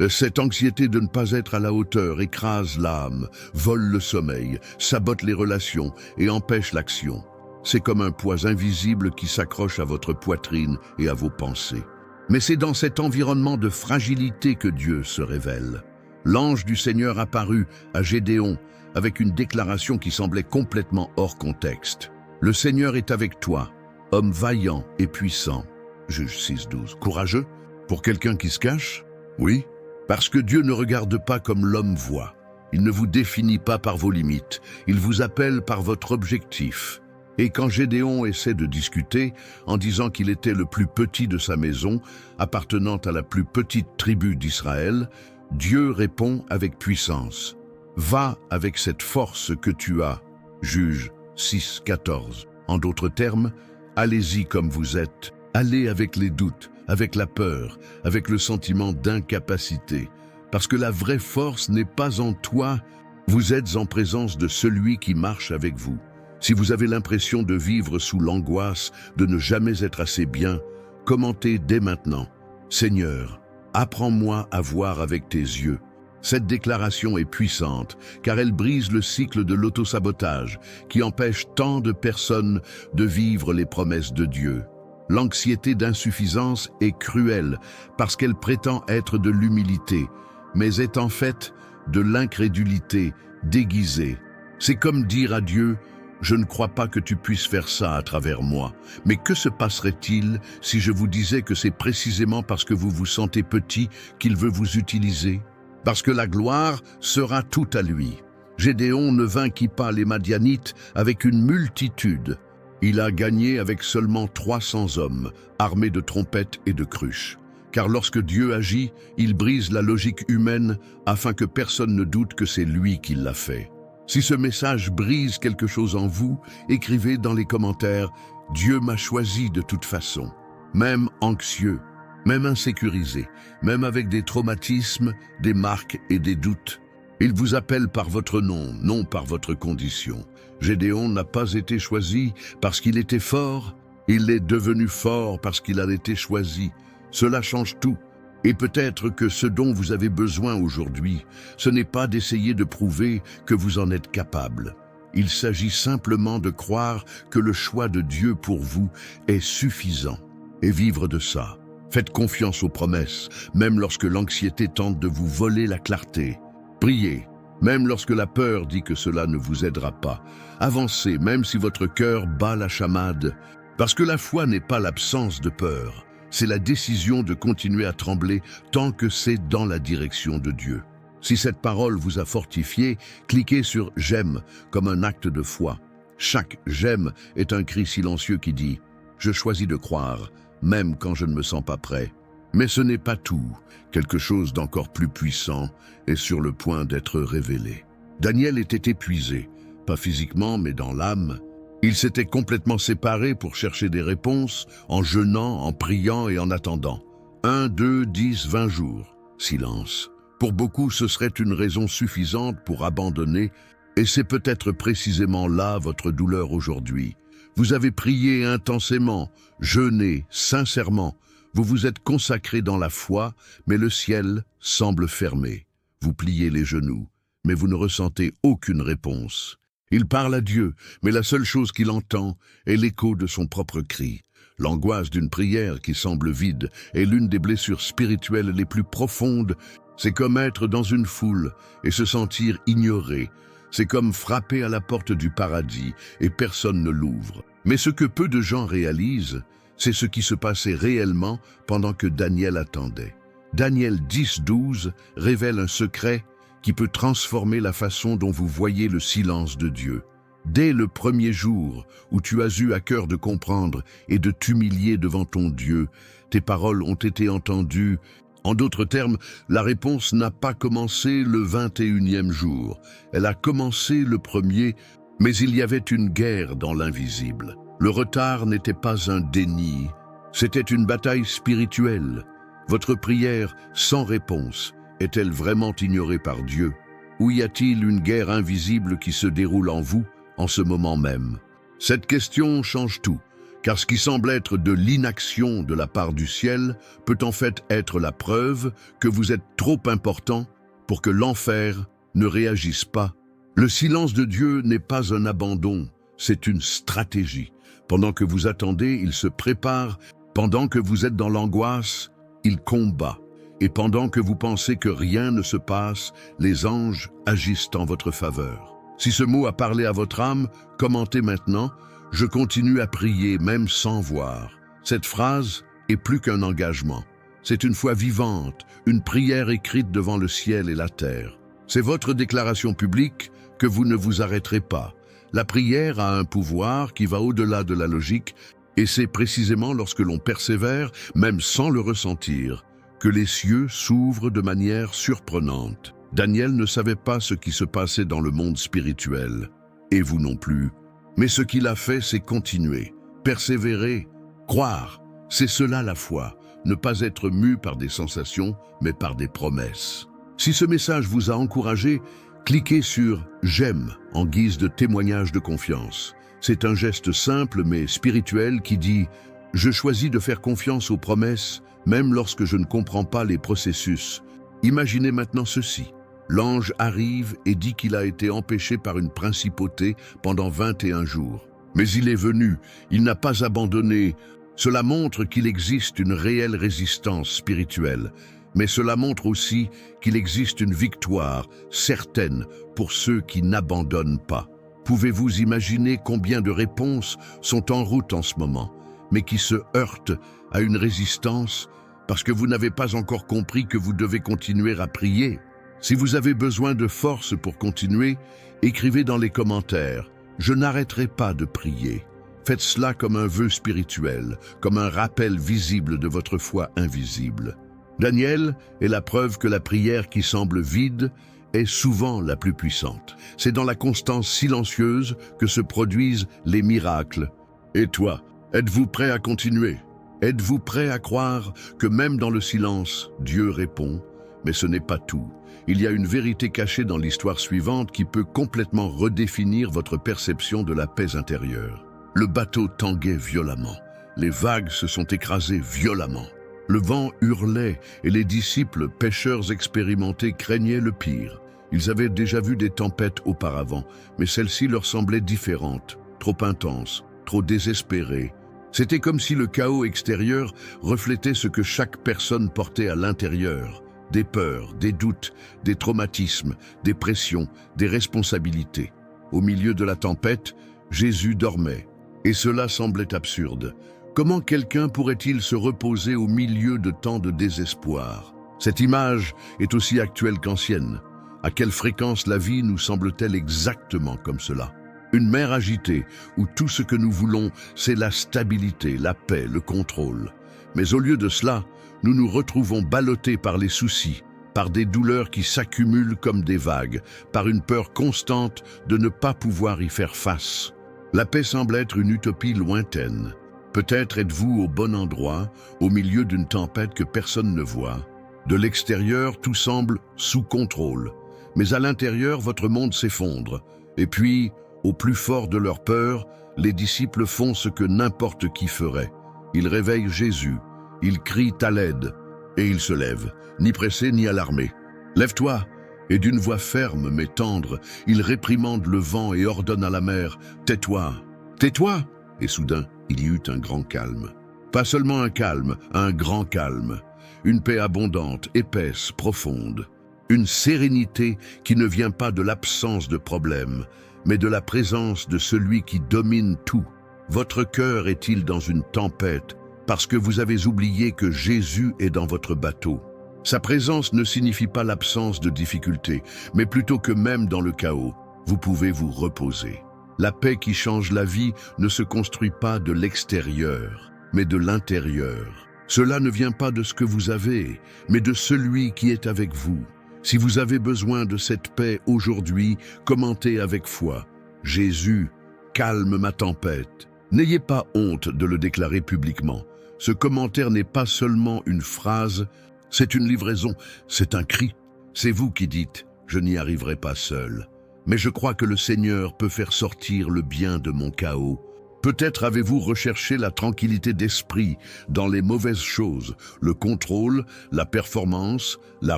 Cette anxiété de ne pas être à la hauteur écrase l'âme, vole le sommeil, sabote les relations et empêche l'action. C'est comme un poids invisible qui s'accroche à votre poitrine et à vos pensées. Mais c'est dans cet environnement de fragilité que Dieu se révèle. L'ange du Seigneur apparut à Gédéon avec une déclaration qui semblait complètement hors contexte. « Le Seigneur est avec toi, homme vaillant et puissant. » Juge 6:12. Courageux? Pour quelqu'un qui se cache? Oui, parce que Dieu ne regarde pas comme l'homme voit. Il ne vous définit pas par vos limites, il vous appelle par votre objectif. Et quand Gédéon essaie de discuter, en disant qu'il était le plus petit de sa maison, appartenant à la plus petite tribu d'Israël, Dieu répond avec puissance. Va avec cette force que tu as. Juge 6:14. En d'autres termes, allez-y comme vous êtes. Allez avec les doutes, avec la peur, avec le sentiment d'incapacité. Parce que la vraie force n'est pas en toi, vous êtes en présence de celui qui marche avec vous. Si vous avez l'impression de vivre sous l'angoisse, de ne jamais être assez bien, commentez dès maintenant. Seigneur, apprends-moi à voir avec tes yeux. Cette déclaration est puissante, car elle brise le cycle de l'autosabotage qui empêche tant de personnes de vivre les promesses de Dieu. L'anxiété d'insuffisance est cruelle parce qu'elle prétend être de l'humilité, mais est en fait de l'incrédulité déguisée. C'est comme dire à Dieu « Je ne crois pas que tu puisses faire ça à travers moi. Mais que se passerait-il si je vous disais que c'est précisément parce que vous vous sentez petit qu'il veut vous utiliser? Parce que la gloire sera toute à lui. Gédéon ne vainquit pas les Madianites avec une multitude. Il a gagné avec seulement 300 hommes, armés de trompettes et de cruches. Car lorsque Dieu agit, il brise la logique humaine afin que personne ne doute que c'est lui qui l'a fait. Si ce message brise quelque chose en vous, écrivez dans les commentaires « Dieu m'a choisi de toute façon ». Même anxieux, même insécurisé, même avec des traumatismes, des marques et des doutes. Il vous appelle par votre nom, non par votre condition. Gédéon n'a pas été choisi parce qu'il était fort, il est devenu fort parce qu'il a été choisi. Cela change tout. Et peut-être que ce dont vous avez besoin aujourd'hui, ce n'est pas d'essayer de prouver que vous en êtes capable. Il s'agit simplement de croire que le choix de Dieu pour vous est suffisant. Et vivre de ça. Faites confiance aux promesses, même lorsque l'anxiété tente de vous voler la clarté. Priez, même lorsque la peur dit que cela ne vous aidera pas. Avancez, même si votre cœur bat la chamade. Parce que la foi n'est pas l'absence de peur. C'est la décision de continuer à trembler tant que c'est dans la direction de Dieu. Si cette parole vous a fortifié, cliquez sur « J'aime » comme un acte de foi. Chaque « J'aime » est un cri silencieux qui dit « Je choisis de croire, même quand je ne me sens pas prêt ». Mais ce n'est pas tout. Quelque chose d'encore plus puissant est sur le point d'être révélé. Daniel était épuisé, pas physiquement mais dans l'âme. Il s'était complètement séparé pour chercher des réponses, en jeûnant, en priant et en attendant. 1, 2, 10, 20 jours. Silence. Pour beaucoup, ce serait une raison suffisante pour abandonner, et c'est peut-être précisément là votre douleur aujourd'hui. Vous avez prié intensément, jeûné, sincèrement. Vous vous êtes consacré dans la foi, mais le ciel semble fermé. Vous pliez les genoux, mais vous ne ressentez aucune réponse. Il parle à Dieu, mais la seule chose qu'il entend est l'écho de son propre cri. L'angoisse d'une prière qui semble vide est l'une des blessures spirituelles les plus profondes. C'est comme être dans une foule et se sentir ignoré. C'est comme frapper à la porte du paradis et personne ne l'ouvre. Mais ce que peu de gens réalisent, c'est ce qui se passait réellement pendant que Daniel attendait. Daniel 10:12 révèle un secret qui peut transformer la façon dont vous voyez le silence de Dieu. Dès le premier jour où tu as eu à cœur de comprendre et de t'humilier devant ton Dieu, tes paroles ont été entendues. En d'autres termes, la réponse n'a pas commencé le 21e jour. Elle a commencé le premier, mais il y avait une guerre dans l'invisible. Le retard n'était pas un déni, c'était une bataille spirituelle. Votre prière sans réponse est-elle vraiment ignorée par Dieu? Ou y a-t-il une guerre invisible qui se déroule en vous, en ce moment même? Cette question change tout, car ce qui semble être de l'inaction de la part du ciel peut en fait être la preuve que vous êtes trop important pour que l'enfer ne réagisse pas. Le silence de Dieu n'est pas un abandon, c'est une stratégie. Pendant que vous attendez, il se prépare. Pendant que vous êtes dans l'angoisse, il combat. Et pendant que vous pensez que rien ne se passe, les anges agissent en votre faveur. Si ce mot a parlé à votre âme, commentez maintenant « Je continue à prier même sans voir ». Cette phrase est plus qu'un engagement. C'est une foi vivante, une prière écrite devant le ciel et la terre. C'est votre déclaration publique que vous ne vous arrêterez pas. La prière a un pouvoir qui va au-delà de la logique, et c'est précisément lorsque l'on persévère, même sans le ressentir, que les cieux s'ouvrent de manière surprenante. Daniel ne savait pas ce qui se passait dans le monde spirituel, et vous non plus. Mais ce qu'il a fait, c'est continuer, persévérer, croire. C'est cela la foi, ne pas être mu par des sensations, mais par des promesses. Si ce message vous a encouragé, cliquez sur « J'aime » en guise de témoignage de confiance. C'est un geste simple mais spirituel qui dit « Je choisis de faire confiance aux promesses, même lorsque je ne comprends pas les processus. » Imaginez maintenant ceci. L'ange arrive et dit qu'il a été empêché par une principauté pendant 21 jours. Mais il est venu, il n'a pas abandonné. Cela montre qu'il existe une réelle résistance spirituelle. Mais cela montre aussi qu'il existe une victoire certaine pour ceux qui n'abandonnent pas. Pouvez-vous imaginer combien de réponses sont en route en ce moment, mais qui se heurtent à une résistance parce que vous n'avez pas encore compris que vous devez continuer à prier? Si vous avez besoin de force pour continuer, écrivez dans les commentaires « Je n'arrêterai pas de prier ». Faites cela comme un vœu spirituel, comme un rappel visible de votre foi invisible. Daniel est la preuve que la prière qui semble vide est souvent la plus puissante. C'est dans la constance silencieuse que se produisent les miracles. Et toi, êtes-vous prêt à continuer? Êtes-vous prêt à croire que même dans le silence, Dieu répond? Mais ce n'est pas tout. Il y a une vérité cachée dans l'histoire suivante qui peut complètement redéfinir votre perception de la paix intérieure. Le bateau tanguait violemment. Les vagues se sont écrasées violemment. Le vent hurlait et les disciples, pêcheurs expérimentés, craignaient le pire. Ils avaient déjà vu des tempêtes auparavant, mais celle-ci leur semblait différente, trop intense, trop désespérée. C'était comme si le chaos extérieur reflétait ce que chaque personne portait à l'intérieur. Des peurs, des doutes, des traumatismes, des pressions, des responsabilités. Au milieu de la tempête, Jésus dormait. Et cela semblait absurde. Comment quelqu'un pourrait-il se reposer au milieu de tant de désespoir? Cette image est aussi actuelle qu'ancienne. À quelle fréquence la vie nous semble-t-elle exactement comme cela? Une mer agitée, où tout ce que nous voulons, c'est la stabilité, la paix, le contrôle. Mais au lieu de cela, nous nous retrouvons ballottés par les soucis, par des douleurs qui s'accumulent comme des vagues, par une peur constante de ne pas pouvoir y faire face. La paix semble être une utopie lointaine. Peut-être êtes-vous au bon endroit, au milieu d'une tempête que personne ne voit. De l'extérieur, tout semble sous contrôle. Mais à l'intérieur, votre monde s'effondre. Et puis, au plus fort de leur peur, les disciples font ce que n'importe qui ferait. Ils réveillent Jésus. Ils crient à l'aide. Et ils se lèvent, ni pressés ni alarmés. « Lève-toi !» Et d'une voix ferme mais tendre, il réprimande le vent et ordonne à la mer « Tais-toi ! Tais-toi !» Et soudain, il y eut un grand calme. Pas seulement un calme, un grand calme. Une paix abondante, épaisse, profonde. Une sérénité qui ne vient pas de l'absence de problèmes, mais de la présence de celui qui domine tout. Votre cœur est-il dans une tempête parce que vous avez oublié que Jésus est dans votre bateau? Sa présence ne signifie pas l'absence de difficultés, mais plutôt que même dans le chaos, vous pouvez vous reposer. La paix qui change la vie ne se construit pas de l'extérieur, mais de l'intérieur. Cela ne vient pas de ce que vous avez, mais de celui qui est avec vous. Si vous avez besoin de cette paix aujourd'hui, commentez avec foi. Jésus, calme ma tempête. N'ayez pas honte de le déclarer publiquement. Ce commentaire n'est pas seulement une phrase, c'est une livraison, c'est un cri. C'est vous qui dites « je n'y arriverai pas seul. Mais je crois que le Seigneur peut faire sortir le bien de mon chaos. Peut-être avez-vous recherché la tranquillité d'esprit dans les mauvaises choses, le contrôle, la performance, la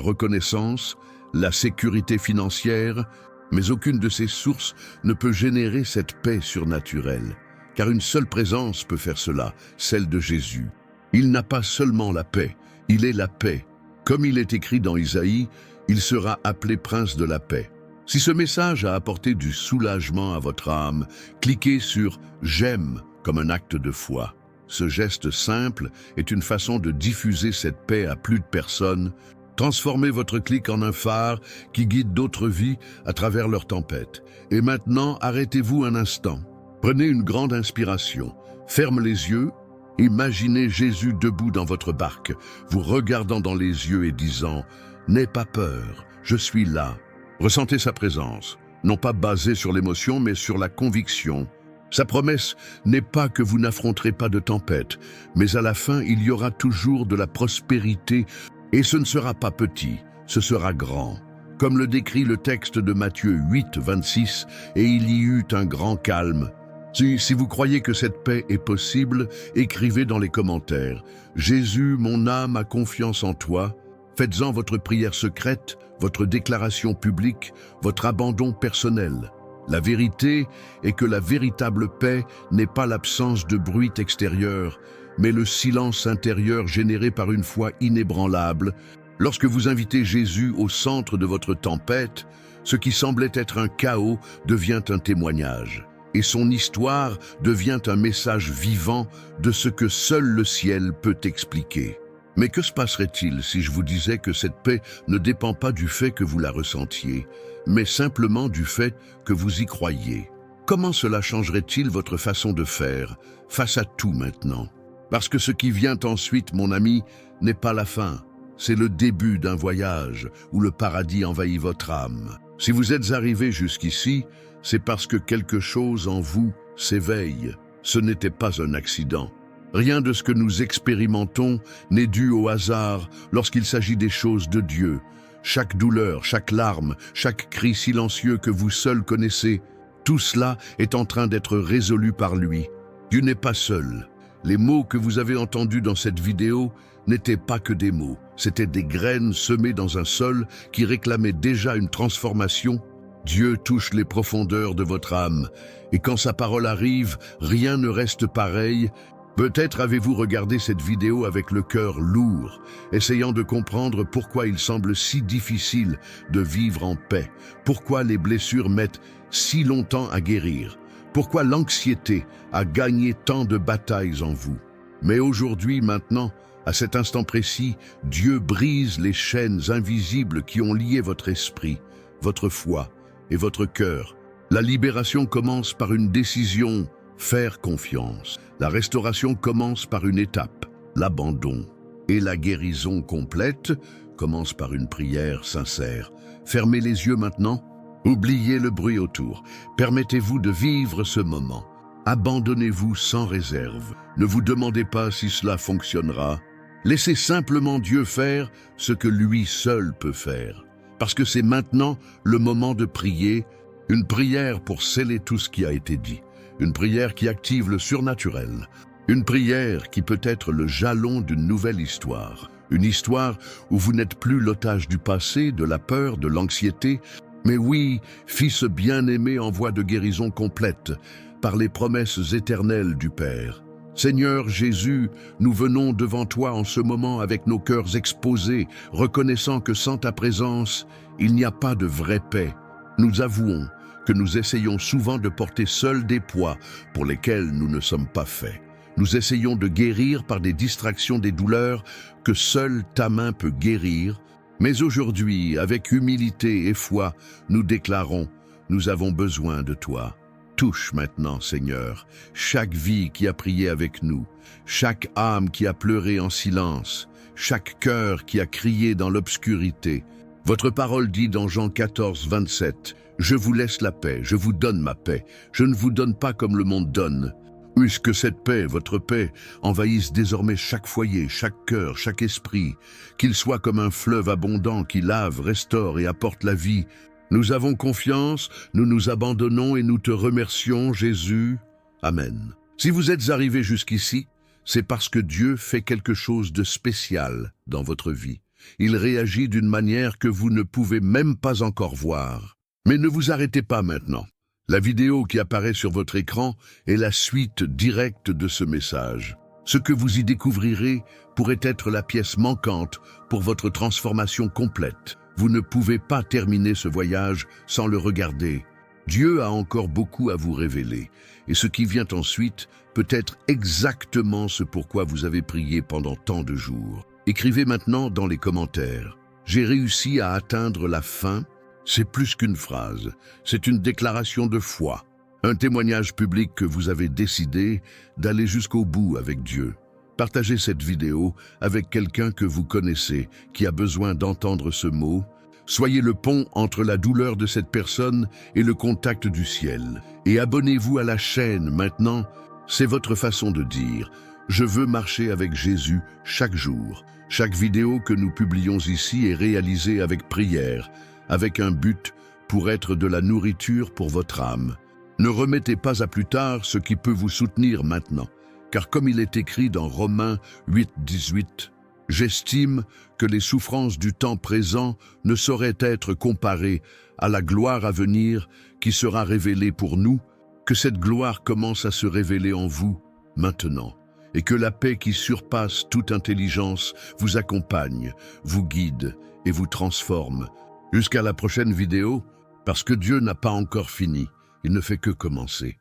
reconnaissance, la sécurité financière, mais aucune de ces sources ne peut générer cette paix surnaturelle. Car une seule présence peut faire cela, celle de Jésus. Il n'a pas seulement la paix, il est la paix. Comme il est écrit dans Isaïe, il sera appelé prince de la paix. Si ce message a apporté du soulagement à votre âme, cliquez sur « J'aime » comme un acte de foi. Ce geste simple est une façon de diffuser cette paix à plus de personnes. Transformez votre clic en un phare qui guide d'autres vies à travers leurs tempêtes. Et maintenant, arrêtez-vous un instant. Prenez une grande inspiration. Ferme les yeux. Imaginez Jésus debout dans votre barque, vous regardant dans les yeux et disant « N'aie pas peur, je suis là ». Ressentez sa présence, non pas basée sur l'émotion, mais sur la conviction. Sa promesse n'est pas que vous n'affronterez pas de tempête, mais à la fin, il y aura toujours de la prospérité, et ce ne sera pas petit, ce sera grand. Comme le décrit le texte de Matthieu 8, 26, « Et il y eut un grand calme ». Si vous croyez que cette paix est possible, écrivez dans les commentaires « Jésus, mon âme a confiance en toi ». Faites-en votre prière secrète, votre déclaration publique, votre abandon personnel. La vérité est que la véritable paix n'est pas l'absence de bruit extérieur, mais le silence intérieur généré par une foi inébranlable. Lorsque vous invitez Jésus au centre de votre tempête, ce qui semblait être un chaos devient un témoignage. Et son histoire devient un message vivant de ce que seul le ciel peut expliquer. Mais que se passerait-il si je vous disais que cette paix ne dépend pas du fait que vous la ressentiez, mais simplement du fait que vous y croyez? Comment cela changerait-il votre façon de faire face à tout maintenant? Parce que ce qui vient ensuite, mon ami, n'est pas la fin. C'est le début d'un voyage où le paradis envahit votre âme. Si vous êtes arrivé jusqu'ici, c'est parce que quelque chose en vous s'éveille. Ce n'était pas un accident. Rien de ce que nous expérimentons n'est dû au hasard lorsqu'il s'agit des choses de Dieu. Chaque douleur, chaque larme, chaque cri silencieux que vous seul connaissez, tout cela est en train d'être résolu par lui. Dieu n'est pas seul. Les mots que vous avez entendus dans cette vidéo n'étaient pas que des mots. C'étaient des graines semées dans un sol qui réclamaient déjà une transformation. Dieu touche les profondeurs de votre âme. Et quand sa parole arrive, rien ne reste pareil. Peut-être avez-vous regardé cette vidéo avec le cœur lourd, essayant de comprendre pourquoi il semble si difficile de vivre en paix, pourquoi les blessures mettent si longtemps à guérir, pourquoi l'anxiété a gagné tant de batailles en vous. Mais aujourd'hui, maintenant, à cet instant précis, Dieu brise les chaînes invisibles qui ont lié votre esprit, votre foi et votre cœur. La libération commence par une décision, faire confiance. La restauration commence par une étape, l'abandon. Et la guérison complète commence par une prière sincère. Fermez les yeux maintenant, oubliez le bruit autour. Permettez-vous de vivre ce moment. Abandonnez-vous sans réserve. Ne vous demandez pas si cela fonctionnera. Laissez simplement Dieu faire ce que lui seul peut faire. Parce que c'est maintenant le moment de prier, une prière pour sceller tout ce qui a été dit. Une prière qui active le surnaturel. Une prière qui peut être le jalon d'une nouvelle histoire. Une histoire où vous n'êtes plus l'otage du passé, de la peur, de l'anxiété, mais oui, Fils bien-aimé en voie de guérison complète par les promesses éternelles du Père. Seigneur Jésus, nous venons devant toi en ce moment avec nos cœurs exposés, reconnaissant que sans ta présence, il n'y a pas de vraie paix. Nous avouons que nous essayons souvent de porter seuls des poids pour lesquels nous ne sommes pas faits. Nous essayons de guérir par des distractions des douleurs que seule ta main peut guérir. Mais aujourd'hui, avec humilité et foi, nous déclarons, nous avons besoin de toi. Touche maintenant, Seigneur, chaque vie qui a prié avec nous, chaque âme qui a pleuré en silence, chaque cœur qui a crié dans l'obscurité. Votre parole dit dans Jean 14, 27, « Je vous laisse la paix, je vous donne ma paix, je ne vous donne pas comme le monde donne. Puisque cette paix, votre paix, envahisse désormais chaque foyer, chaque cœur, chaque esprit, qu'il soit comme un fleuve abondant qui lave, restaure et apporte la vie. Nous avons confiance, nous nous abandonnons et nous te remercions, Jésus. Amen. Si vous êtes arrivé jusqu'ici, c'est parce que Dieu fait quelque chose de spécial dans votre vie. Il réagit d'une manière que vous ne pouvez même pas encore voir. Mais ne vous arrêtez pas maintenant. La vidéo qui apparaît sur votre écran est la suite directe de ce message. Ce que vous y découvrirez pourrait être la pièce manquante pour votre transformation complète. Vous ne pouvez pas terminer ce voyage sans le regarder. Dieu a encore beaucoup à vous révéler, et ce qui vient ensuite peut être exactement ce pourquoi vous avez prié pendant tant de jours. Écrivez maintenant dans les commentaires. J'ai réussi à atteindre la fin. C'est plus qu'une phrase, c'est une déclaration de foi, un témoignage public que vous avez décidé d'aller jusqu'au bout avec Dieu. Partagez cette vidéo avec quelqu'un que vous connaissez, qui a besoin d'entendre ce mot. Soyez le pont entre la douleur de cette personne et le contact du ciel. Et abonnez-vous à la chaîne maintenant, c'est votre façon de dire « Je veux marcher avec Jésus chaque jour ». Chaque vidéo que nous publions ici est réalisée avec prière, avec un but pour être de la nourriture pour votre âme. Ne remettez pas à plus tard ce qui peut vous soutenir maintenant, car comme il est écrit dans Romains 8:18, « J'estime que les souffrances du temps présent ne sauraient être comparées à la gloire à venir qui sera révélée pour nous, que cette gloire commence à se révéler en vous maintenant, et que la paix qui surpasse toute intelligence vous accompagne, vous guide et vous transforme. Jusqu'à la prochaine vidéo, parce que Dieu n'a pas encore fini, il ne fait que commencer.